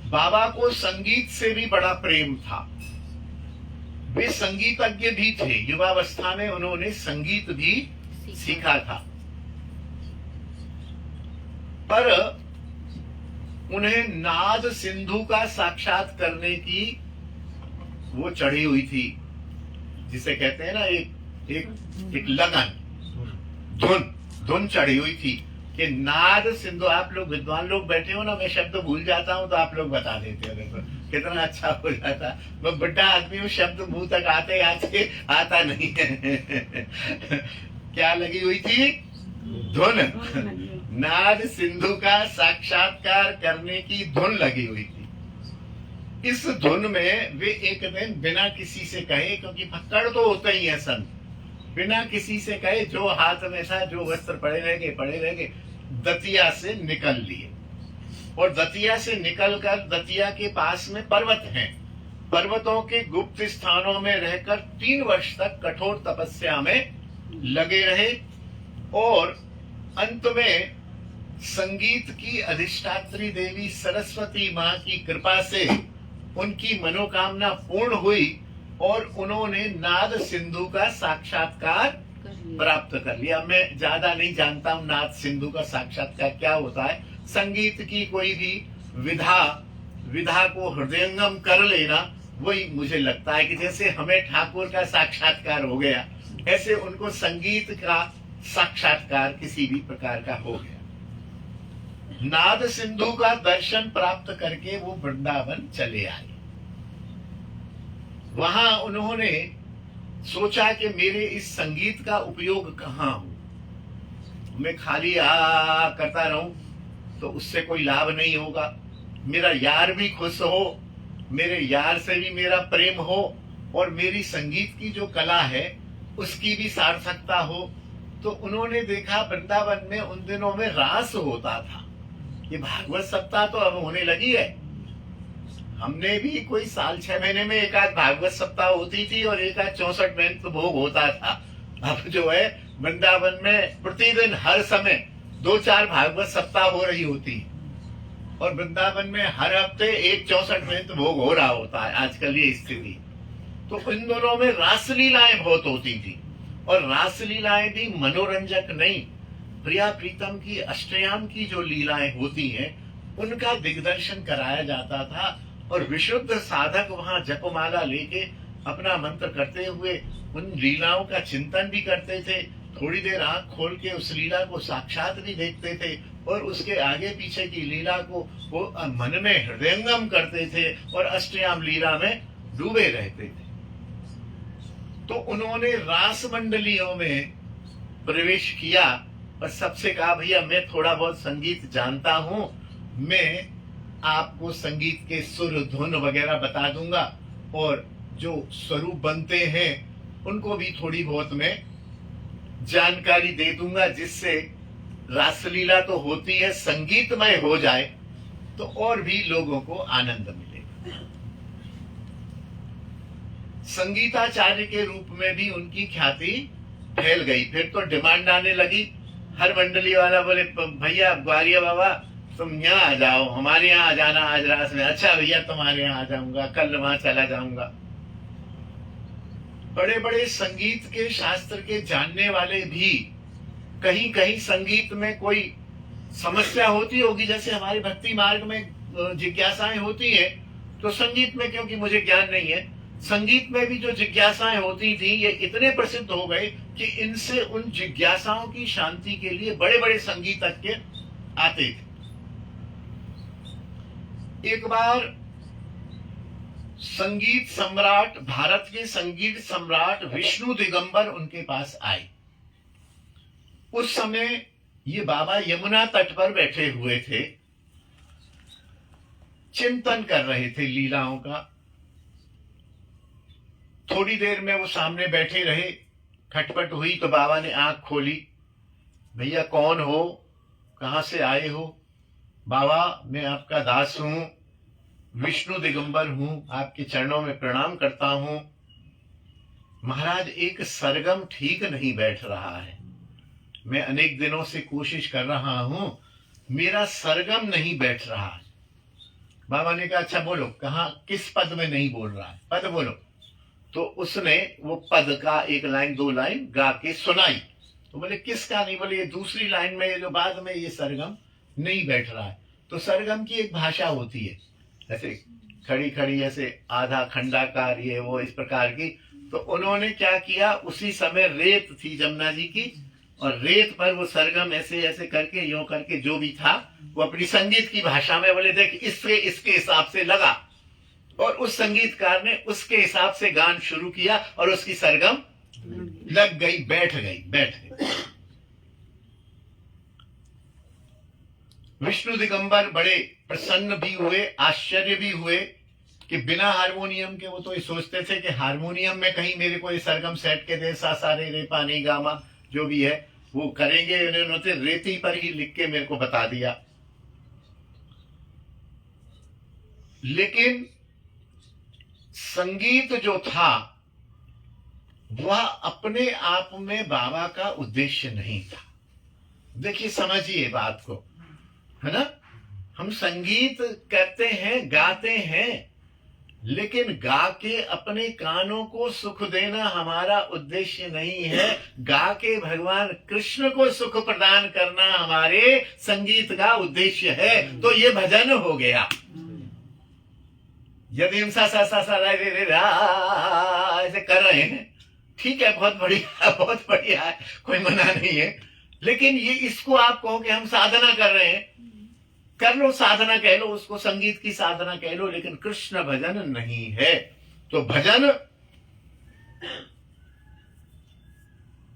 बाबा को संगीत से भी बड़ा प्रेम था, वे संगीतज्ञ भी थे। युवावस्था में उन्होंने संगीत भी सीखा था, पर उन्हें नाद सिंधु का साक्षात करने की वो चढ़ी हुई थी, जिसे कहते हैं ना एक लगन, धुन चढ़ी हुई थी कि नाद सिंधु। आप लोग विद्वान लोग बैठे हो ना, मैं शब्द भूल जाता हूं तो आप लोग बता देते हो, देखो कितना अच्छा हो जाता। मैं बुढ़ा आदमी हूँ, शब्द मुंह तक आते आते आता नहीं है। क्या लगी हुई थी? धुन। नाद सिंधु का साक्षात्कार करने की धुन लगी हुई थी। इस धुन में वे एक दिन बिना किसी से कहे, क्योंकि फक्कड़ तो होते ही है संत, बिना किसी से कहे जो हाथ में था, जो वस्त्र पड़े रह गए, दतिया से निकल लिए। और दतिया से निकलकर दतिया के पास में पर्वत हैं, पर्वतों के गुप्त स्थानों में रहकर 3 वर्ष तक कठोर तपस्या में लगे रहे। और अंत में संगीत की अधिष्ठात्री देवी सरस्वती माँ की कृपा से उनकी मनोकामना पूर्ण हुई और उन्होंने नाद सिंधु का साक्षात्कार प्राप्त कर लिया। मैं ज्यादा नहीं जानता हूँ नाद सिंधु का साक्षात्कार क्या होता है। संगीत की कोई भी विधा को हृदयंगम कर लेना, वही मुझे लगता है कि जैसे हमें ठाकुर का साक्षात्कार हो गया, ऐसे उनको संगीत का साक्षात्कार किसी भी प्रकार का हो गया। नाद सिंधु का दर्शन प्राप्त करके वो वृंदावन चले आए। वहां उन्होंने सोचा कि मेरे इस संगीत का उपयोग कहाँ हो। मैं खाली करता रहूं तो उससे कोई लाभ नहीं होगा। मेरा यार भी खुश हो, मेरे यार से भी मेरा प्रेम हो, और मेरी संगीत की जो कला है उसकी भी सार्थकता हो। तो उन्होंने देखा वृंदावन में उन दिनों में रास होता था। ये भागवत सप्ताह तो अब होने लगी है। हमने भी कोई साल 6 महीने में एक आध भागवत सप्ताह होती थी और एक आध 64 मंत्र भोग होता था। अब जो है वृंदावन में प्रतिदिन हर समय 2-4 भागवत सप्ताह हो रही होती, और वृंदावन में हर हफ्ते एक 64 मंत्र भोग हो रहा होता है आजकल ये स्थिति। तो इन दोनों में रासलीलाएं बहुत होती थी, और रासलीलाएं भी मनोरंजक नहीं, प्रिया प्रीतम की अष्टयाम की जो लीलाएं होती हैं उनका दिग्दर्शन कराया जाता था। और विशुद्ध साधक वहां जपमाला लेके अपना मंत्र करते हुए उन लीलाओं का चिंतन भी करते थे। थोड़ी देर आंख खोल के उस लीला को साक्षात भी देखते थे, और उसके आगे पीछे की लीला को वो मन में हृदयंगम करते थे और अष्टयाम लीला में डूबे रहते थे। तो उन्होंने रास मंडलियों में प्रवेश किया और सबसे कहा, भैया मैं थोड़ा बहुत संगीत जानता हूं, मैं आपको संगीत के सुर धुन वगैरह बता दूंगा, और जो स्वरूप बनते हैं उनको भी थोड़ी बहुत मैं जानकारी दे दूंगा, जिससे रासलीला तो होती है, संगीतमय हो जाए तो और भी लोगों को आनंद मिलेगा। संगीताचार्य के रूप में भी उनकी ख्याति फैल गई। फिर तो डिमांड आने लगी, हर मंडली वाला बोले, भैया ग्वालियर बाबा तुम यहाँ आ जाओ, हमारे यहाँ आ जाना आज रात में। अच्छा भैया तुम्हारे यहाँ आ जाऊंगा, कल वहां चला जाऊंगा। बड़े बड़े संगीत के शास्त्र के जानने वाले भी कहीं कहीं संगीत में कोई समस्या होती होगी, जैसे हमारे भक्ति मार्ग में जिज्ञासाएं होती है, तो संगीत में क्योंकि मुझे ज्ञान नहीं है, संगीत में भी जो जिज्ञासाएं होती थी ये इतने प्रसिद्ध हो गए कि इनसे उन जिज्ञासाओं की शांति के लिए बड़े बड़े संगीतज्ञ आते थे। एक बार संगीत सम्राट, भारत के संगीत सम्राट विष्णु दिगंबर उनके पास आए। उस समय ये बाबा यमुना तट पर बैठे हुए थे, चिंतन कर रहे थे लीलाओं का। थोड़ी देर में वो सामने बैठे रहे, खटपट हुई तो बाबा ने आंख खोली। भैया कौन हो, कहां से आए हो? बाबा मैं आपका दास हूं, विष्णु दिगंबर हूं, आपके चरणों में प्रणाम करता हूं। महाराज एक सरगम ठीक नहीं बैठ रहा है, मैं अनेक दिनों से कोशिश कर रहा हूं, मेरा सरगम नहीं बैठ रहा है। बाबा ने कहा अच्छा बोलो, कहां किस पद में नहीं बोल रहा है, पद बोलो। तो उसने वो पद का एक लाइन दो लाइन गा के सुनाई। तो बोले किसका नहीं? बोले ये दूसरी लाइन में, ये जो बाद में ये सरगम नहीं बैठ रहा है। तो सरगम की एक भाषा होती है, ऐसे खड़ी खड़ी, ऐसे आधा खंडाकार, ये वो इस प्रकार की। तो उन्होंने क्या किया, उसी समय रेत थी जमुना जी की, और रेत पर वो सरगम ऐसे ऐसे करके, यूं करके जो भी था वो अपनी संगीत की भाषा में बोले देख इससे इसके हिसाब से लगा। और उस संगीतकार ने उसके हिसाब से गान शुरू किया और उसकी सरगम लग गई, बैठ गई। विष्णु दिगंबर बड़े प्रसन्न भी हुए, आश्चर्य भी हुए कि बिना हारमोनियम के, वो तो ये सोचते थे कि हारमोनियम में कहीं मेरे को ये सरगम सेट के दे, सा सा रे रे पा नी गा मा जो भी है वो करेंगे। उन्होंने रेती पर ही लिख के मेरे को बता दिया। लेकिन संगीत जो था वह अपने आप में बाबा का उद्देश्य नहीं था। देखिए समझिए बात को, है ना। हम संगीत करते हैं, गाते हैं, लेकिन गा के अपने कानों को सुख देना हमारा उद्देश्य नहीं है। गा के भगवान कृष्ण को सुख प्रदान करना हमारे संगीत का उद्देश्य है। तो ये भजन हो गया। यदि हम सा सा सा सा रे रे रा ऐसे कर रहे हैं, ठीक है, बहुत बढ़िया, बहुत बढ़िया है, कोई मना नहीं है। लेकिन ये इसको आप कहो कि हम साधना कर रहे हैं, कर लो, साधना कह लो उसको, संगीत की साधना कह लो, लेकिन कृष्ण भजन नहीं है। तो भजन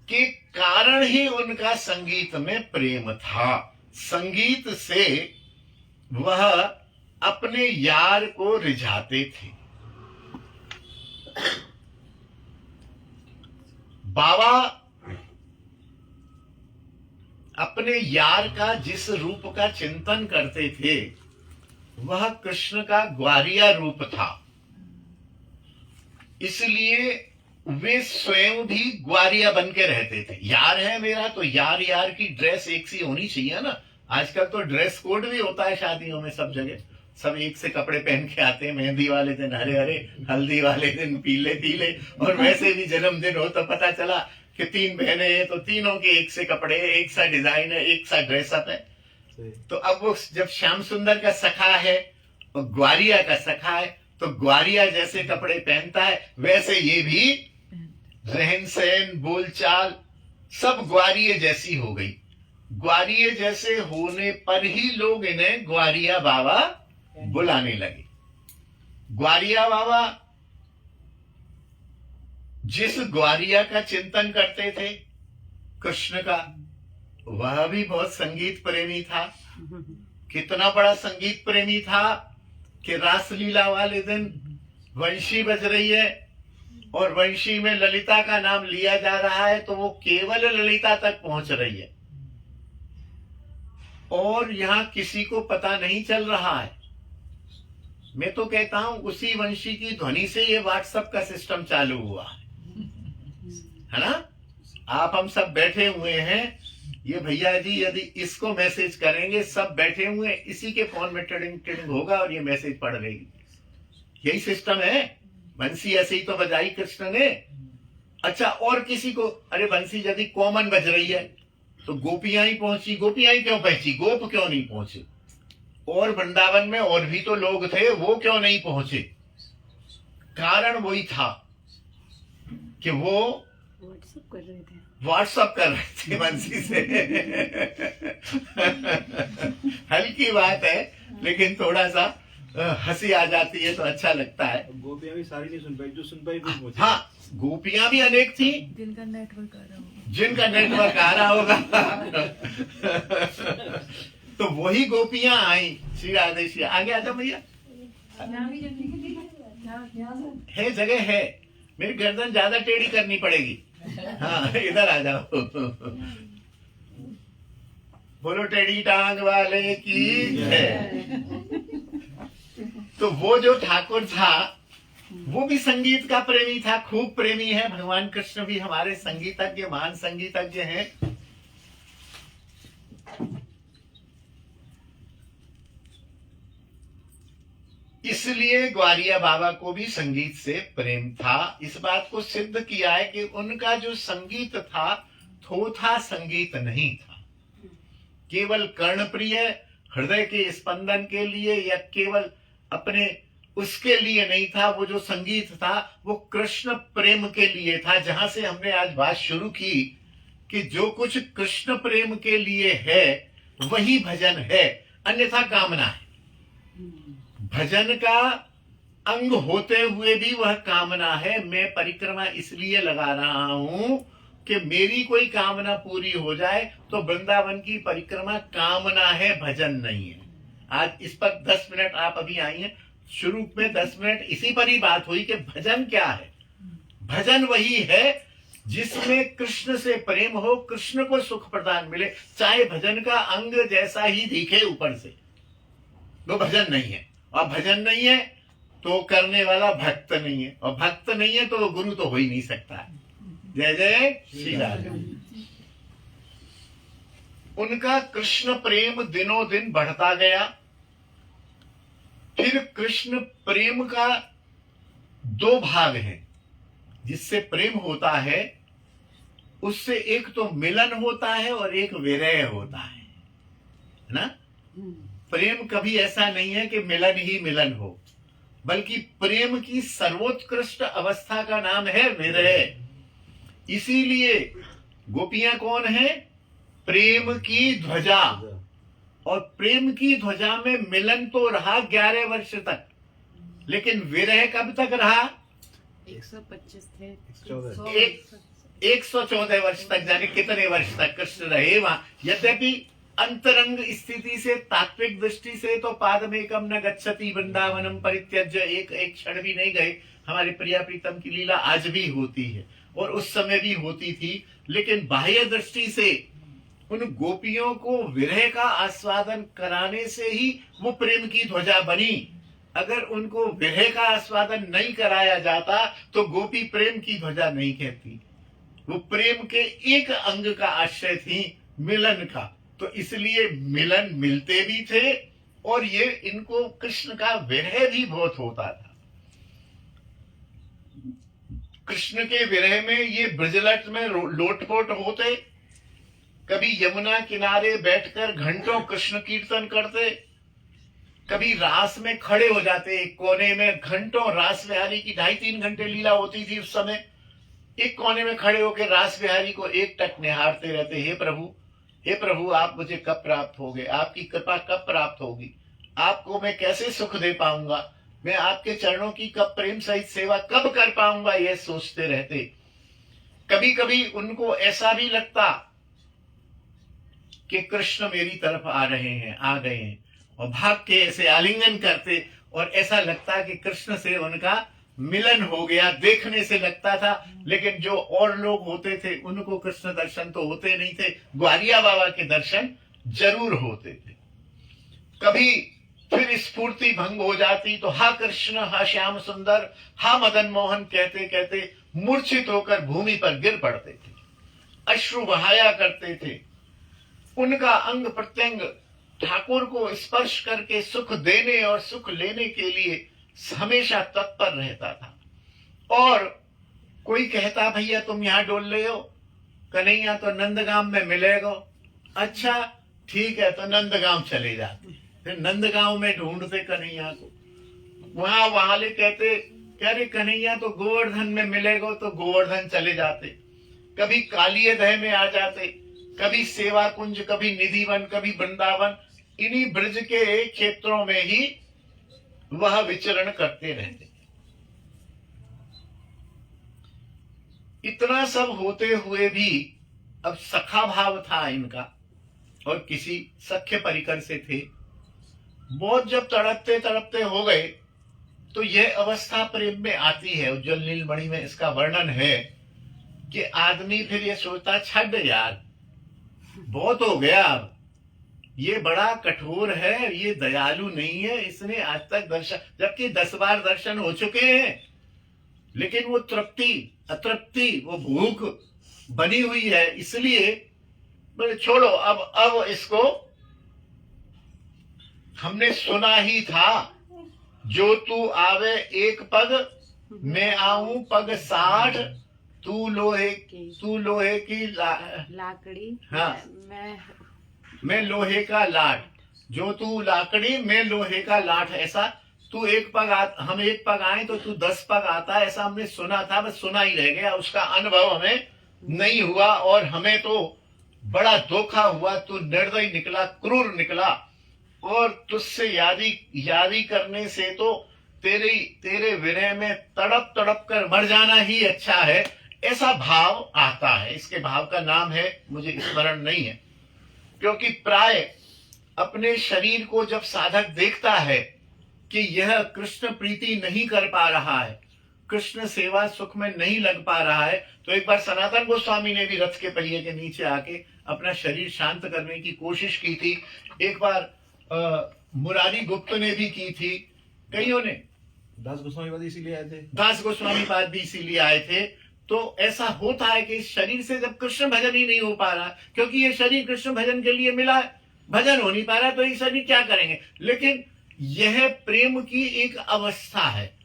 के कारण ही उनका संगीत में प्रेम था। संगीत से वह अपने यार को रिझाते थे। बाबा अपने यार का जिस रूप का चिंतन करते थे वह कृष्ण का ग्वारिया रूप था, इसलिए वे स्वयं भी ग्वारिया बन के रहते थे। यार है मेरा तो यार यार की ड्रेस एक सी होनी चाहिए ना। आजकल तो ड्रेस कोड भी होता है शादियों में, सब जगह सब एक से कपड़े पहन के आते हैं। मेहंदी वाले दिन हरे हरे, हल्दी वाले दिन पीले पीले, और वैसे भी जन्मदिन हो तो पता चला कि 3 बहनें हैं तो तीनों के एक से कपड़े, एक सा डिजाइन है, एक सा ड्रेसअप है। तो अब वो जब श्याम सुंदर का सखा है और ग्वारिया का सखा है, तो ग्वारिया जैसे कपड़े पहनता है वैसे ये भी रहन सहन बोलचाल सब ग्वारिये जैसी हो गई। ग्वारिये जैसे होने पर ही लोग इन्हें ग्वारिया बाबा बुलाने लगे। ग्वारिया बाबा जिस ग्वारिया का चिंतन करते थे कृष्ण का, वह भी बहुत संगीत प्रेमी था। कितना बड़ा संगीत प्रेमी था कि रासलीला वाले दिन वंशी बज रही है और वंशी में ललिता का नाम लिया जा रहा है, तो वो केवल ललिता तक पहुंच रही है और यहां किसी को पता नहीं चल रहा है। मैं तो कहता हूं उसी वंशी की ध्वनि से ये व्हाट्सएप का सिस्टम चालू हुआ है ना। आप हम सब बैठे हुए हैं, ये भैया जी यदि इसको मैसेज करेंगे, सब बैठे हुए इसी के फोन में टिडिंग टिडिंग होगा और ये मैसेज पढ़ लेगी। यही सिस्टम है। बंसी ऐसे ही तो बजाई कृष्ण ने। अच्छा, और किसी को, अरे बंसी यदि कॉमन बज रही है तो गोपियां ही पहुंची। गोपियां ही क्यों पहुंची, गोप क्यों नहीं पहुंचे? और वृंदावन में और भी तो लोग थे, वो क्यों नहीं पहुंचे? कारण वही था कि वो व्हाट्सअप कर रहे थे बंसी से। हल्की बात है लेकिन थोड़ा सा हंसी आ जाती है तो अच्छा लगता है। गोपियां भी सारी नहीं सुन पाई, जो सुन पाई वो पहुंची। हाँ, गोपियां भी अनेक थी। जिनका नेटवर्क आ रहा होगा। जिनका नेटवर्क आ रहा होगा। तो वही गोपियां आई। श्री राधे श्री, आगे आ जाओ भैया। है जगह है, मेरी गर्दन ज्यादा टेढ़ी करनी पड़ेगी। हाँ इधर आ जाओ। बोलो टेढ़ी टांग वाले की जय। तो वो जो ठाकुर था वो भी संगीत का प्रेमी था, खूब प्रेमी है। भगवान कृष्ण भी हमारे संगीतज्ञ, महान संगीतज्ञ हैं। इसलिए ग्वालिया बाबा को भी संगीत से प्रेम था। इस बात को सिद्ध किया है कि उनका जो संगीत था थोथा संगीत नहीं था, केवल कर्णप्रिय हृदय के स्पंदन के लिए या केवल अपने उसके लिए नहीं था। वो जो संगीत था वो कृष्ण प्रेम के लिए था। जहां से हमने आज बात शुरू की कि जो कुछ कृष्ण प्रेम के लिए है वही भजन है, अन्यथा कामना है। भजन का अंग होते हुए भी वह कामना है। मैं परिक्रमा इसलिए लगा रहा हूं कि मेरी कोई कामना पूरी हो जाए, तो वृंदावन की परिक्रमा कामना है, भजन नहीं है। आज इस पर 10 मिनट आप अभी आई हैं, शुरू में 10 मिनट इसी पर ही बात हुई कि भजन क्या है। भजन वही है जिसमें कृष्ण से प्रेम हो, कृष्ण को सुख प्रदान मिले, चाहे भजन का अंग जैसा ही दिखे ऊपर से, वो भजन नहीं है। और भजन नहीं है तो करने वाला भक्त नहीं है, और भक्त नहीं है तो गुरु तो हो ही नहीं सकता। जय जय श्री राधे। उनका कृष्ण प्रेम दिनों दिन बढ़ता गया। फिर कृष्ण प्रेम का 2 भाग हैं। जिससे प्रेम होता है उससे एक तो मिलन होता है और एक विरह होता है ना। प्रेम कभी ऐसा नहीं है कि मिलन ही मिलन हो, बल्कि प्रेम की सर्वोत्कृष्ट अवस्था का नाम है विरह। इसीलिए गोपियां कौन है? प्रेम की ध्वजा। और प्रेम की ध्वजा में मिलन तो रहा 11 वर्ष तक, लेकिन विरह कब तक रहा? 125 थे, 114 वर्ष तक। जाने कितने वर्ष तक कृष्ण रहे वहां। यद्यपि अंतरंग स्थिति से, तात्विक दृष्टि से तो पादमेकम न गच्छति वृंदावनम परित्यज्य, एक क्षण भी नहीं गए। हमारे प्रिया प्रीतम की लीला आज भी होती है और उस समय भी होती थी। लेकिन बाह्य दृष्टि से उन गोपियों को विरह का आस्वादन कराने से ही वो प्रेम की ध्वजा बनी। अगर उनको विरह का आस्वादन नहीं कराया जाता तो गोपी प्रेम की ध्वजा नहीं कहती। वो प्रेम के एक अंग का आश्रय थी, मिलन का। तो इसलिए मिलन मिलते भी थे और ये इनको कृष्ण का विरह भी बहुत होता था। कृष्ण के विरह में ये ब्रजलट में लोटपोट होते। कभी यमुना किनारे बैठकर घंटों कृष्ण कीर्तन करते, कभी रास में खड़े हो जाते एक कोने में। घंटों रास बिहारी की 2.5-3 घंटे लीला होती थी उस समय। एक कोने में खड़े होकर रास बिहारी को एक टक निहारते रहते। हे प्रभु आप मुझे कब प्राप्त होगे? आपकी कृपा कब प्राप्त होगी? आपको मैं कैसे सुख दे पाऊंगा? मैं आपके चरणों की कब प्रेम सहित सेवा कब कर पाऊंगा? यह सोचते रहते। कभी कभी उनको ऐसा भी लगता कि कृष्ण मेरी तरफ आ रहे हैं, आ गए हैं, और भाग के ऐसे आलिंगन करते और ऐसा लगता कि कृष्ण से उनका मिलन हो गया। देखने से लगता था, लेकिन जो और लोग होते थे उनको कृष्ण दर्शन तो होते नहीं थे, ग्वालिया बाबा के दर्शन जरूर होते थे। कभी फिर स्फूर्ति भंग हो जाती तो हा कृष्ण, हा श्याम सुंदर, हा मदन मोहन कहते कहते मूर्छित होकर भूमि पर गिर पड़ते थे, अश्रु बहाया करते थे। उनका अंग प्रत्यंग ठाकुर को स्पर्श करके सुख देने और सुख लेने के लिए हमेशा तत्पर रहता था। और कोई कहता भैया तुम यहां डोल ले हो, कन्हैया तो नंदगांव में मिलेगा। अच्छा ठीक है, तो नंदगांव चले जाते। फिर नंदगांव में ढूंढते कन्हैया को। वहां वाले कहते अरे कन्हैया तो गोवर्धन में मिलेगा, तो गोवर्धन चले जाते। कभी कालियदह में आ जाते, कभी सेवा कुंज, कभी निधिवन, कभी वृंदावन। इन्हीं ब्रज के क्षेत्रों में ही वह विचरण करते रहते। इतना सब होते हुए भी अब सखा भाव था इनका और किसी सख्य परिकर से थे। बहुत जब तड़पते तड़पते हो गए तो यह अवस्था प्रेम में आती है। उज्जवल नीलमणि में इसका वर्णन है कि आदमी फिर ये सोचता छड़ यार बहुत हो गया, अब ये बड़ा कठोर है, ये दयालु नहीं है, इसने आज तक दर्शन, जबकि 10 बार दर्शन हो चुके हैं, लेकिन वो तृप्ति अतृप्ति वो भूख बनी हुई है, इसलिए बोले छोड़ो अब इसको हमने सुना ही था, जो तू आवे एक पग मैं आऊं पग 60, तू लोहे की लाकड़ी हाँ। मैं लोहे का लाट, जो तू लाकड़ी मैं लोहे का लाट, ऐसा तू एक पग हम एक पग आए तो तू 10 पग आता, ऐसा हमने सुना था, बस सुना ही रह गया, उसका अनुभव हमें नहीं हुआ और हमें तो बड़ा धोखा हुआ। तू निर्दयी निकला, क्रूर निकला और तुझसे यारी करने से तो तेरे विरह में तड़प तड़प कर मर जाना ही अच्छा है, ऐसा भाव आता है। इसके भाव का नाम है, मुझे स्मरण नहीं है, क्योंकि प्राय अपने शरीर को जब साधक देखता है कि यह कृष्ण प्रीति नहीं कर पा रहा है, कृष्ण सेवा सुख में नहीं लग पा रहा है, तो एक बार सनातन गोस्वामी ने भी रथ के पहिए के नीचे आके अपना शरीर शांत करने की कोशिश की थी। एक बार मुरारी गुप्त ने भी की थी, कईयों ने, दास गोस्वामी पाद इसीलिए आए थे, दास गोस्वामी पाद भी इसीलिए आए थे। तो ऐसा होता है कि इस शरीर से जब कृष्ण भजन ही नहीं हो पा रहा, क्योंकि ये शरीर कृष्ण भजन के लिए मिला है, भजन हो नहीं पा रहा, तो ये शरीर क्या करेंगे। लेकिन यह प्रेम की एक अवस्था है,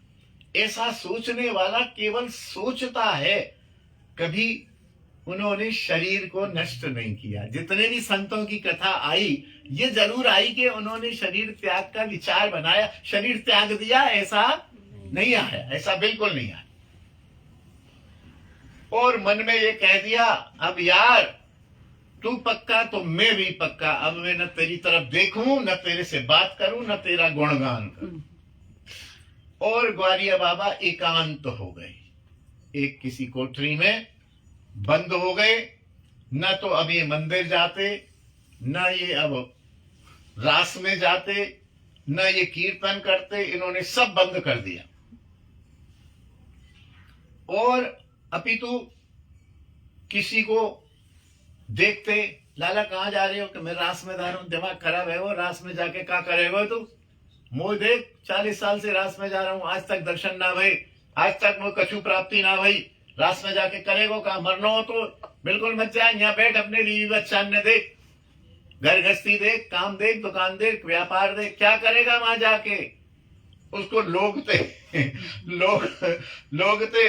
ऐसा सोचने वाला केवल सोचता है, कभी उन्होंने शरीर को नष्ट नहीं किया। जितने भी संतों की कथा आई, ये जरूर आई कि उन्होंने शरीर त्याग का विचार बनाया, शरीर त्याग दिया, ऐसा नहीं आया, ऐसा बिल्कुल नहीं आया। और मन में ये कह दिया, अब यार तू पक्का तो मैं भी पक्का, अब मैं न तेरी तरफ देखूं, न तेरे से बात करूं, न तेरा गुणगान करूं। और ग्वारिया बाबा एकांत हो गए, एक किसी कोठरी में बंद हो गए। न तो अब ये मंदिर जाते, न ये अब रास में जाते, न ये कीर्तन करते, इन्होंने सब बंद कर दिया। और अपितु किसी को देखते, लाला कहाँ जा रहे हो, कि मैं रास में जा रहा हूं, दिमाग खराब है वो, रास में जाके क्या करेगा तू, मोह देख 40 साल से रास में जा रहा हूं, आज तक दर्शन ना भई, आज तक वो कछु प्राप्ति ना भई, रास में जाके करेगो, कहा मरना हो तो बिल्कुल मत जा, यहाँ बैठ, अपने बीवी बच्चा देख, घर गृहस्थी देख, काम देख, दुकान देख, व्यापार देख, क्या करेगा वहां जाके। उसको लोगते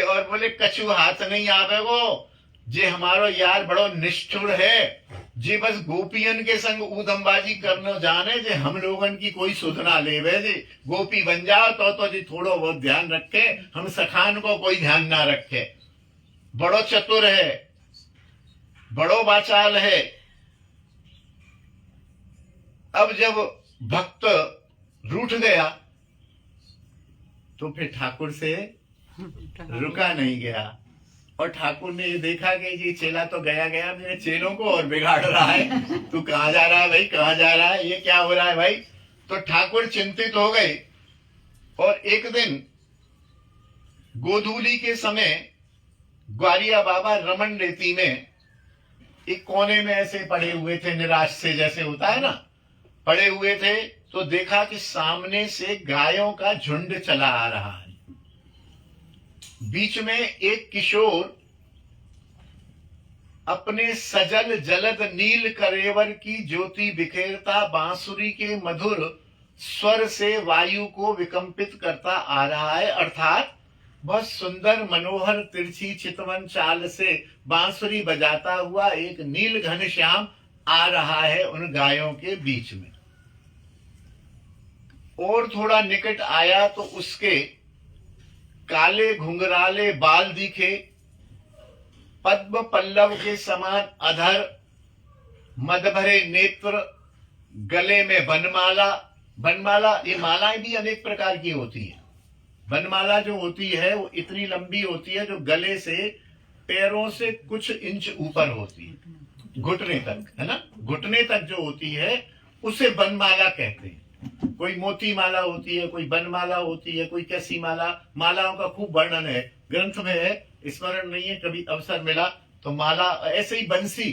और बोले कछु हाथ नहीं आवे वो, जे हमारो यार बड़ो निष्ठुर है, जे बस गोपियन के संग ऊधमबाजी करने जाने, जे हम लोगन की कोई सुध ना लेवे, जे गोपी बन जाओ तो जी थोड़ो बहुत ध्यान रखे, हम सखान को कोई ध्यान ना रखे। बड़ो चतुर है, बड़ो वाचाल है। अब जब भक्त रूठ गया तो फिर ठाकुर से रुका नहीं गया, और ठाकुर ने ये देखा कि ये चेला तो गया गया, मेरे चेलों को और बिगाड़ रहा है, तू कहाँ जा रहा है भाई, कहाँ जा रहा है, ये क्या हो रहा है भाई। तो ठाकुर चिंतित हो गए, और एक दिन गोधूली के समय ग्वारिया बाबा रमन रेती में एक कोने में ऐसे पड़े हुए थे, निराश से जैसे होता है ना, पड़े हुए थे। तो देखा कि सामने से गायों का झुंड चला आ रहा है, बीच में एक किशोर अपने सजल जलद नील करेवर की ज्योति बिखेरता बांसुरी के मधुर स्वर से वायु को विकंपित करता आ रहा है। अर्थात बहुत सुंदर मनोहर तिरछी चितवन चाल से बांसुरी बजाता हुआ एक नील घनश्याम आ रहा है उन गायों के बीच में। और थोड़ा निकट आया तो उसके काले घुंघराले बाल दिखे, पद्म पल्लव के समान अधर, मद भरे नेत्र, गले में बनमाला। बनमाला, ये मालाएं भी अनेक प्रकार की होती है। बनमाला जो होती है वो इतनी लंबी होती है जो गले से पैरों से कुछ इंच ऊपर होती है, घुटने तक, है ना, घुटने तक जो होती है उसे बनमाला कहते हैं। कोई मोती माला होती है, कोई बनमाला होती है, कोई कैसी माला, मालाओं का खूब वर्णन है, ग्रंथ में है, स्मरण नहीं है, कभी अवसर मिला तो माला। ऐसे ही बंसी,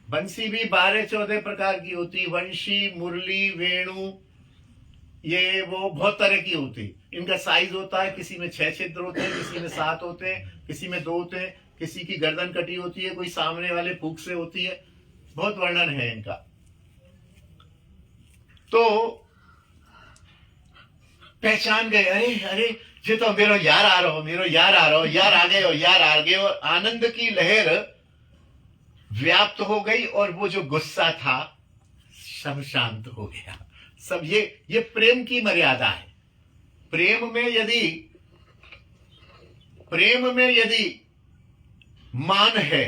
बंसी भी 12-14 प्रकार की होती, वंशी, मुरली, वेणु, ये वो बहुत तरह की होती। इनका साइज होता है, किसी में 6 छिद्र होते हैं, किसी में 7 होते हैं, किसी में 2 होते हैं, किसी की गर्दन कटी होती है, कोई सामने वाले फूक से होती है, बहुत वर्णन है इनका। तो पहचान गए, अरे अरे ये तो मेरो यार आ रहो, मेरो यार आ रहो, यार आ गए हो, यार आ गए हो। आनंद की लहर व्याप्त हो गई और वो जो गुस्सा था सब शांत हो गया। सब ये प्रेम की मर्यादा है। प्रेम में यदि मान है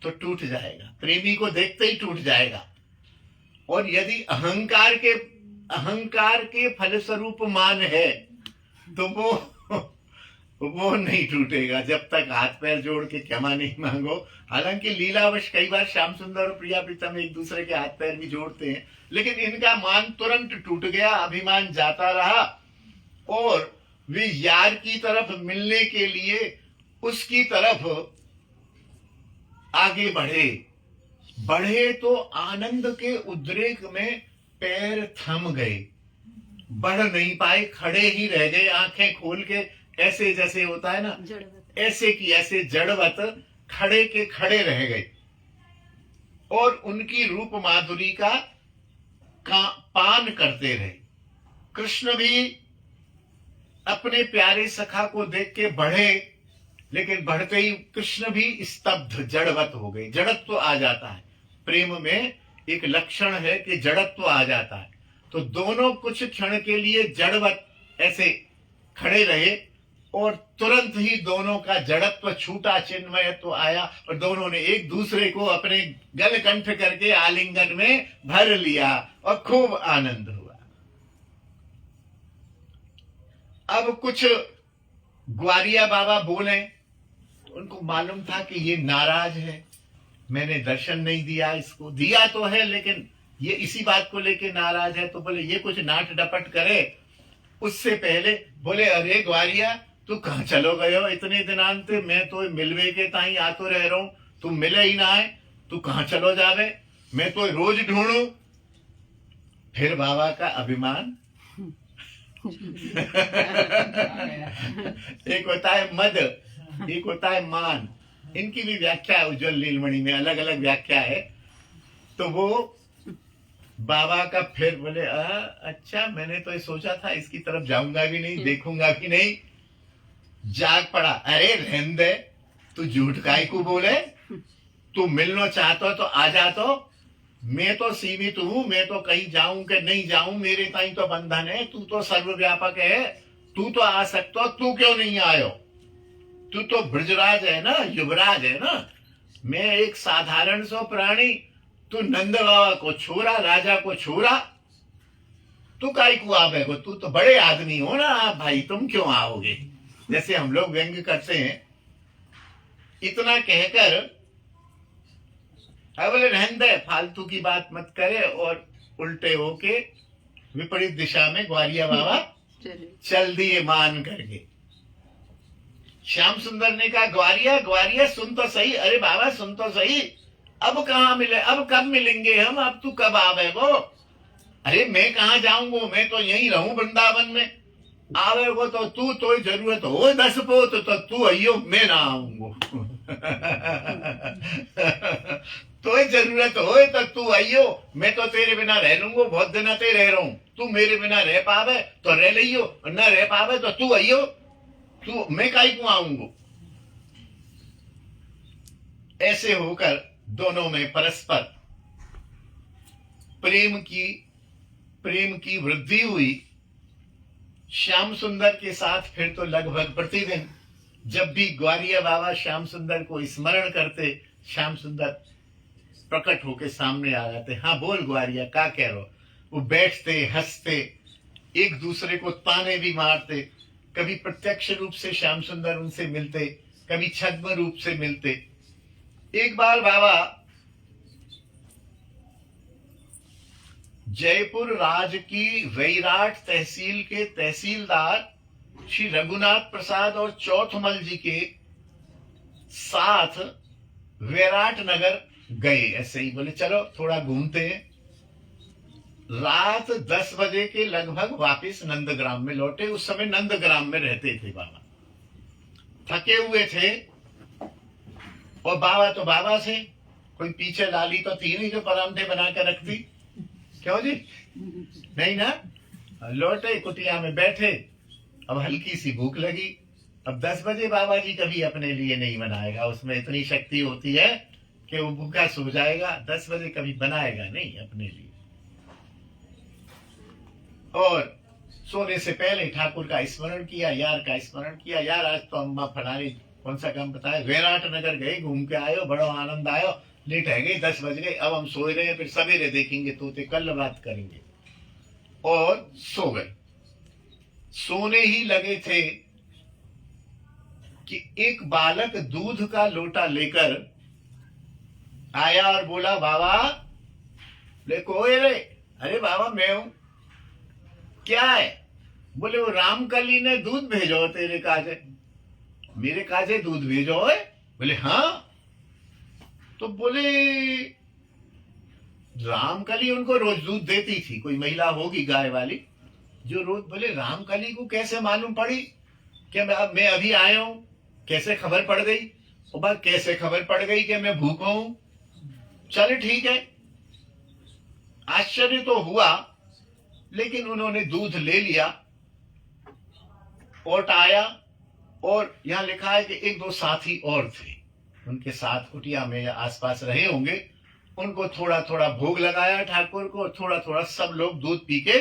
तो टूट जाएगा, प्रेमी को देखते ही टूट जाएगा। और यदि अहंकार के फलस्वरूप मान है तो वो नहीं टूटेगा जब तक हाथ पैर जोड़ के क्षमा नहीं मांगो। हालांकि लीलावश कई बार श्याम सुंदर और प्रिया प्रीतम एक दूसरे के हाथ पैर भी जोड़ते हैं, लेकिन इनका मान तुरंत टूट गया, अभिमान जाता रहा और वे यार की तरफ मिलने के लिए उसकी तरफ आगे बढ़े तो आनंद के उद्रेक में पैर थम गए, बढ़ नहीं पाए, खड़े ही रह गए, आंखें खोल के ऐसे जैसे होता है ना, ऐसे की ऐसे जड़वत खड़े के खड़े रह गए। और उनकी रूप माधुरी का पान करते रहे। कृष्ण भी अपने प्यारे सखा को देख के बढ़े, लेकिन बढ़ते ही कृष्ण भी स्तब्ध जड़वत हो गए। जड़त्व आ जाता है, प्रेम में एक लक्षण है कि जड़त्व आ जाता है। तो दोनों कुछ क्षण के लिए जड़वत ऐसे खड़े रहे और तुरंत ही दोनों का जड़त्व छूटा, चिन्मयत्व आया और दोनों ने एक दूसरे को अपने गलकंठ करके आलिंगन में भर लिया और खूब आनंद हुआ। अब कुछ ग्वारिया बाबा बोले, उनको मालूम था कि ये नाराज है, मैंने दर्शन नहीं दिया, इसको दिया तो है लेकिन ये इसी बात को लेके नाराज है। तो बोले ये कुछ नाट डपट करे। उससे पहले बोले, अरे ग्वारिया तू कहाँ चलो गए हो इतने दिनांत, मैं तो मिलवे के ताई आतो रह रहा हूं, तू मिले ही ना है, तू कहाँ चलो जावे, मैं तो रोज ढूंढू। फिर बाबा का अभिमान एक होता है मद, एक होता है मान। इनकी भी व्याख्या है उज्जवल लीलमणि में, अलग अलग व्याख्या है। तो वो बाबा का फिर बोले, अच्छा मैंने तो ये सोचा था इसकी तरफ जाऊंगा भी नहीं, देखूंगा भी नहीं। जाग पड़ा, अरे रहने दे, तू झूठ काहे को बोले, तू मिलना चाहता तो आ जा। तो मैं तो सीमित हूं, मैं तो कहीं जाऊं कि नहीं जाऊं, मेरे ताई तो बंधन है, तू तो सर्वव्यापक है, तू तो आ सकता, तू क्यों नहीं आयो, तू तो ब्रजराज है ना, युवराज है ना, मैं एक साधारण सो प्राणी, तू नंद बाबा को छोरा, राजा को छोरा, तू काई को आवेगो, तू तो बड़े आदमी हो ना, आप भाई तुम क्यों आओगे, जैसे हम लोग व्यंग करते हैं। इतना कहकर अब बोले रहने दे, फालतू की बात मत करे, और उल्टे होके विपरीत दिशा में ग्वारिया बाबा चल दिए मान करके। श्याम सुंदर ने कहा, ग्वारिया ग्वारिया सुन तो सही, अरे बाबा सुन तो सही, अब कहाँ मिले, अब कब मिलेंगे हम, अब तू कब आवे वो। अरे मैं कहाँ जाऊंगा, मैं तो यहीं रहूं वृंदावन में, आवे वो तो तू तो जरूरत हो 10 पोत तो तू अयो, मैं ना आऊंगो तो जरूरत हो तो तू आइयो, मैं तो तेरे बिना रह लूंगा, बहुत दिन ते रह रहा हूं, तू मेरे बिना रह पावे तो रह लियो, न रह पावे तो तू आइयो, तू मैं काई को आऊंगा। ऐसे होकर दोनों में परस्पर प्रेम की वृद्धि हुई। श्याम सुंदर के साथ फिर तो लगभग प्रतिदिन जब भी ग्वारिया बाबा श्याम सुंदर को स्मरण करते, श्याम सुंदर प्रकट होके सामने आ जाते। हाँ बोल ग्वारिया, क्या कह रहे हो। वो बैठते, हंसते, एक दूसरे को ताने भी मारते। कभी प्रत्यक्ष रूप से श्याम सुंदर उनसे मिलते कभी छद्म रूप से मिलते। एक बार बाबा जयपुर राज की वैराट तहसील के तहसीलदार श्री रघुनाथ प्रसाद और चौथमल जी के साथ वैराट नगर गए। ऐसे ही बोले चलो थोड़ा घूमते हैं। रात 10 बजे के लगभग वापस नंदग्राम में लौटे। उस समय नंदग्राम में रहते थे बाबा। थके हुए थे और बाबा तो बाबा से, कोई पीछे लाली तो थी नहीं जो परांठे बना के रखती, क्यों जी? नहीं ना। लौटे, कुटिया में बैठे। अब हल्की सी भूख लगी। अब 10 बजे बाबा जी कभी अपने लिए नहीं बनाएगा, उसमें इतनी शक्ति होती है कि वो भूखा सो जाएगा। 10 बजे कभी बनाएगा नहीं अपने लिए। और सोने से पहले ठाकुर का स्मरण किया, यार का स्मरण किया। यार आज तो अम्मा फलानी कौन सा काम बताया, वैराट नगर गए, घूम के आयो, बड़ा आनंद आयो, लेट है गई, 10 बज गए, अब हम सोए रहे हैं, फिर सवेरे देखेंगे तोते, कल बात करेंगे। और सो गए। सोने ही लगे थे कि एक बालक दूध का लोटा लेकर आया और बोला, बाबा। बोले कोई रे? अरे बाबा मैं हूं। क्या है? बोले वो रामकली ने दूध भेजो तेरे काजे। मेरे काजे दूध भेजो है? बोले हाँ। तो बोले रामकली उनको रोज दूध देती थी, कोई महिला होगी गाय वाली जो रोज। बोले रामकली को कैसे मालूम पड़ी कि मैं अभी आया हूं? कैसे खबर पड़ गई? वो बात कैसे खबर पड़ गई कि मैं भूखा हूं? चल ठीक है। आश्चर्य तो हुआ, लेकिन उन्होंने दूध ले लिया। ओट आया और यहां लिखा है कि 1-2 साथी और थे उनके साथ, कुटिया में या आसपास रहे होंगे। उनको थोड़ा थोड़ा भोग लगाया ठाकुर को, थोड़ा थोड़ा सब लोग दूध पी के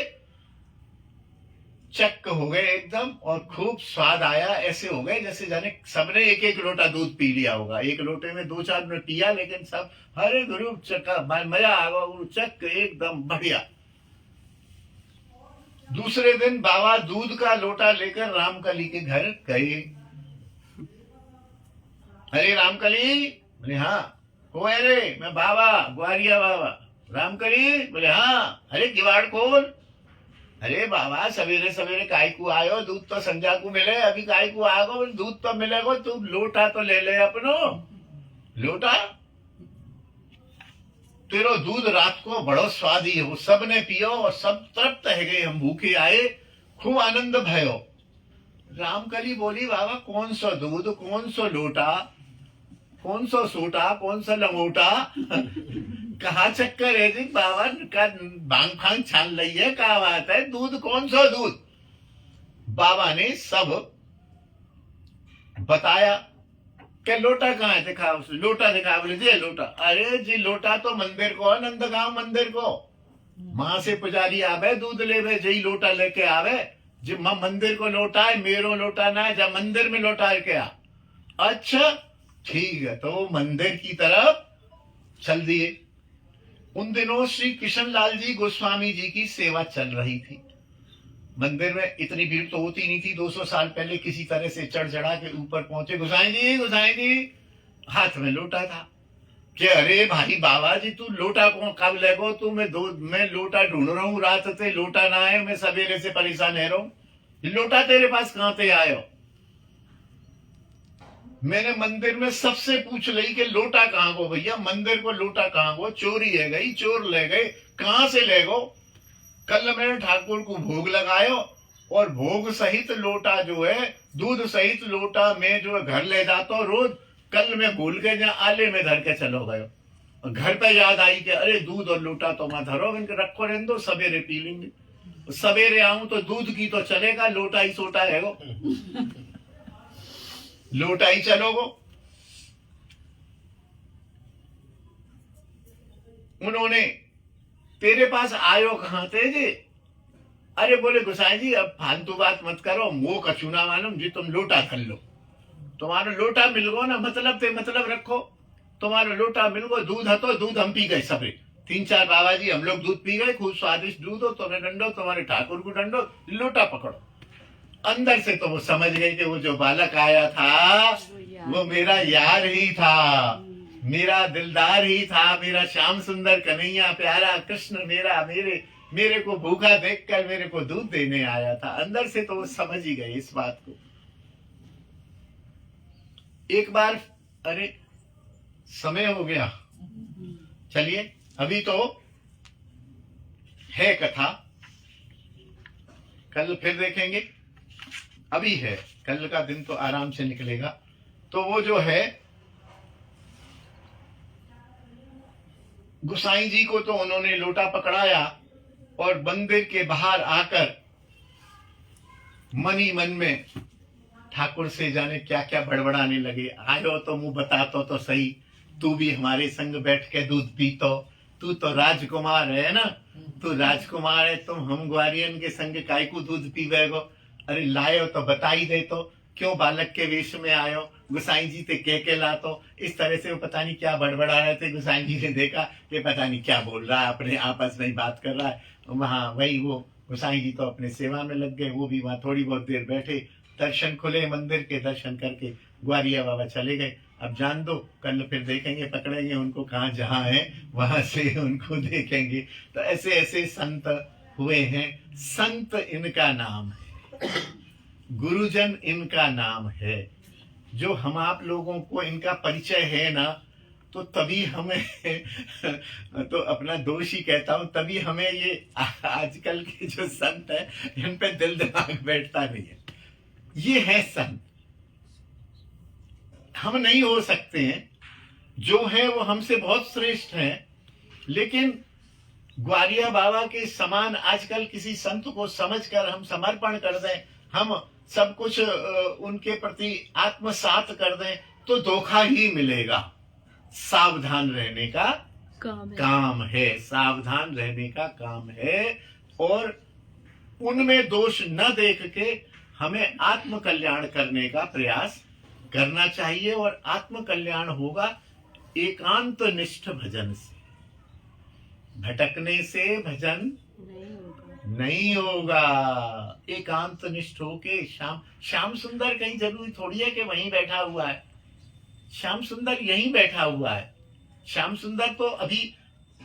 चक्क हो गए एकदम, और खूब स्वाद आया। ऐसे हो गए जैसे जाने सबने 1-1 लोटा दूध पी लिया होगा। एक लोटे में 2-4 ने पिया, लेकिन सब हरे गुरु चक्का, मजा आ गया, चक्क एकदम बढ़िया। दूसरे दिन बाबा दूध का लोटा लेकर रामकली के घर गए। अरे रामकली? बोले हाँ। को है रे? मैं बाबा, ग्वारिया बाबा। रामकली? बोले हाँ। अरे किवाड़ खोल। अरे बाबा सवेरे सवेरे काय को आयो? दूध तो संजा को मिले, अभी काय को आगो? दूध तो मिलेगो, तू लोटा तो ले ले अपनो लोटा। तेरो दूध रात को बड़ो स्वादी है, वो सबने पियो और सब तृप्त है गए, हम भूखे आए, खूब आनंद भयो। रामकली बोली, बाबा कौन सा दूध, कौन सा लोटा, कौन सा सोटा, कौन सा लंगोटा? कहा चक्कर है जी? बाबा का भांग फांग छान ली है, क्या बात है? दूध कौन सा दूध? बाबा ने सब बताया। क्या लोटा कहाँ है? दिखा। लोटा दिखा। बोले जी लोटा। अरे जी लोटा तो मंदिर को, नंदगांव मंदिर को, वहां से पुजारी आवे दूध लेवे, जी लोटा लेके आवे। जी मंदिर को लोटा है, मेरो लोटा ना है, जा मंदिर में लोटा है क्या? अच्छा ठीक है। तो मंदिर की तरफ चल दिए। उन दिनों श्री कृष्ण लाल जी गोस्वामी जी की सेवा चल रही थी। मंदिर में इतनी भीड़ तो होती नहीं थी। 200 साल पहले किसी तरह से चढ़ चढ़ा के ऊपर पहुंचे। गोसाई जी हाथ में लोटा था। कि अरे भाई बाबा जी तू लोटा को कब लेगो? तू मैं लोटा ढूंढ रहा हूँ, रात से लोटा ना आए, मैं सवेरे से परेशान है रहा हूँ, लोटा तेरे पास कहां से आयो? मैंने मंदिर में सबसे पूछ ली कि लोटा कहां गो भैया, मंदिर को लोटा कहां गो? चोरी है गई, चोर ले गए, कहां से ले गो? कल मैंने ठाकुर को भोग लगायो और भोग सहित लोटा जो है, दूध सहित लोटा में जो है घर ले जाता हूं रोज। कल मैं भूल के जहाँ आले में धर के चलो गयो। घर पे याद आई कि अरे दूध और लोटा तो मैं धरो, इनके रखो रहने दो, सवेरे पी लेंगे। सवेरे आऊं तो दूध की तो चलेगा, लोटा ही सोटा है वो। लोटा ही चलोगो। उन्होंने तेरे पास आयो कहां थे जी? अरे बोले गोसाई जी अब फालतू बात मत करो, मुंह कछु ना मालूम जी, तुम लोटा कर लो, तुम्हारा लोटा मिल गो ना, मतलब ते मतलब रखो, तुम्हारा लोटा मिल गो। दूध है तो दूध हम पी गए सबरे, 3-4 बाबा जी हम लोग दूध पी गए, खूब स्वादिष्ट दूध हो, तुम्हें डंडो, तुम्हारे ठाकुर को डंडो, लोटा पकड़ो। अंदर से तो वो समझ गई कि वो जो बालक आया था वो मेरा यार ही था, मेरा दिलदार ही था, मेरा श्याम सुंदर कन्हैया प्यारा कृष्ण मेरे को भूखा देखकर मेरे को दूध देने आया था। अंदर से तो वो समझ ही गए इस बात को। एक बार, अरे समय हो गया, चलिए अभी तो है कथा, कल फिर देखेंगे। अभी है, कल का दिन तो आराम से निकलेगा। तो वो जो है गुसाई जी को तो उन्होंने लोटा पकड़ाया और मंदिर के बाहर आकर मन ही मन में ठाकुर से जाने क्या क्या बड़बड़ाने लगे। आयो तो मुंह बतातो तो सही, तू भी हमारे संग बैठ के दूध पीतो, तू तो राजकुमार है ना, तू राजकुमार है, तुम हम ग्वारियन के संग काय को दूध पीवेगो। अरे लायो तो बता ही दे, तो क्यों बालक के वेश में आयो, गुसाई जी ते के लातो। इस तरह से वो पता नहीं क्या बड़बड़ा रहे थे। गुसाई जी ने देखा कि पता नहीं क्या बोल रहा है, अपने आपस में ही बात कर रहा है। वहां वही वो गुसाई जी तो अपने सेवा में लग गए, वो भी वहां थोड़ी बहुत देर बैठे, दर्शन खुले, मंदिर के दर्शन करके ग्वारिया बाबा चले गए। अब जान दो, कल फिर देखेंगे, पकड़ेंगे उनको कहाँ जहाँ है, वहां से उनको देखेंगे। तो ऐसे ऐसे संत हुए हैं। संत इनका नाम है, गुरुजन इनका नाम है। जो हम आप लोगों को इनका परिचय है ना, तो तभी हमें तो अपना दोष ही कहता हूं, तभी हमें ये आजकल के जो संत है इन पे दिल दिमाग बैठता नहीं है। ये है संत, हम नहीं हो सकते हैं, जो है वो हमसे बहुत श्रेष्ठ हैं, लेकिन ग्वारिया बाबा के समान आजकल किसी संत को समझकर हम समर्पण कर दें, हम सब कुछ उनके प्रति आत्मसात कर दें, तो धोखा ही मिलेगा। सावधान रहने का काम है, सावधान रहने का काम है। और उनमें दोष न देख के हमें आत्म कल्याण करने का प्रयास करना चाहिए। और आत्म कल्याण होगा एकांत निष्ठ भजन से, भटकने से भजन नहीं होगा। एकांत निष्ठ होके श्याम सुंदर कहीं जरूरी थोड़ी है कि वहीं बैठा हुआ है। श्याम सुंदर यहीं बैठा हुआ है। श्याम सुंदर तो अभी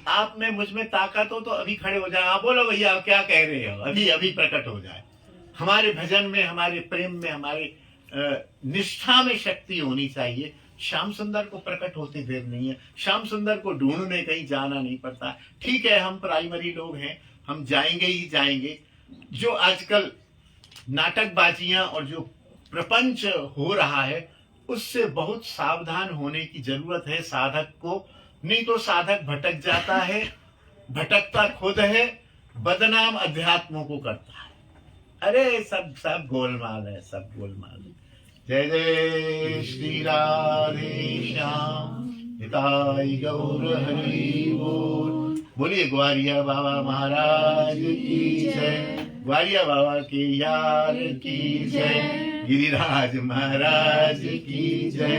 आप में मुझ में ताकत हो तो अभी खड़े हो जाए, हाँ बोलो भैया आप क्या कह रहे हो, अभी अभी प्रकट हो जाए। हमारे भजन में, हमारे प्रेम में, हमारे निष्ठा में शक्ति होनी चाहिए। श्याम सुंदर को प्रकट होते देर नहीं है। श्याम सुंदर को ढूंढने कहीं जाना नहीं पड़ता। ठीक है, हम प्राइमरी लोग हैं, हम जाएंगे ही जाएंगे। जो आजकल नाटकबाजियां और जो प्रपंच हो रहा है, उससे बहुत सावधान होने की जरूरत है साधक को। नहीं तो साधक भटक जाता है, भटकता खुद है, बदनाम अध्यात्मों को करता है। अरे सब गोलमाल है, सब गोलमाल है। जय जय श्री राधे श्याम, निताई गौर हरि बोल। बोलिए ग्वारिया बाबा महाराज की जय, ग्वारिया बाबा के यार की जय, गिरिराज महाराज की जय,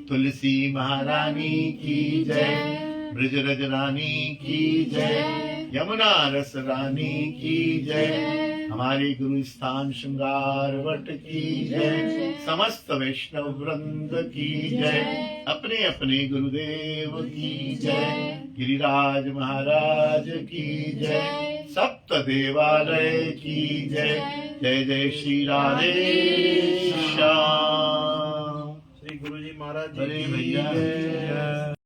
तुलसी महारानी की जय, ब्रजरज रानी की जय, यमुना रस रानी की जय, हमारे गुरु स्थान श्रृंगार वट की जय, समस्त वैष्णव वृंद की जय, अपने अपने गुरुदेव की जय, गिरिराज महाराज की जय, सप्त देवालय की जय। जय जय श्री राधे श्याम। श्री गुरु जी महाराज अरे जी की भैया जय।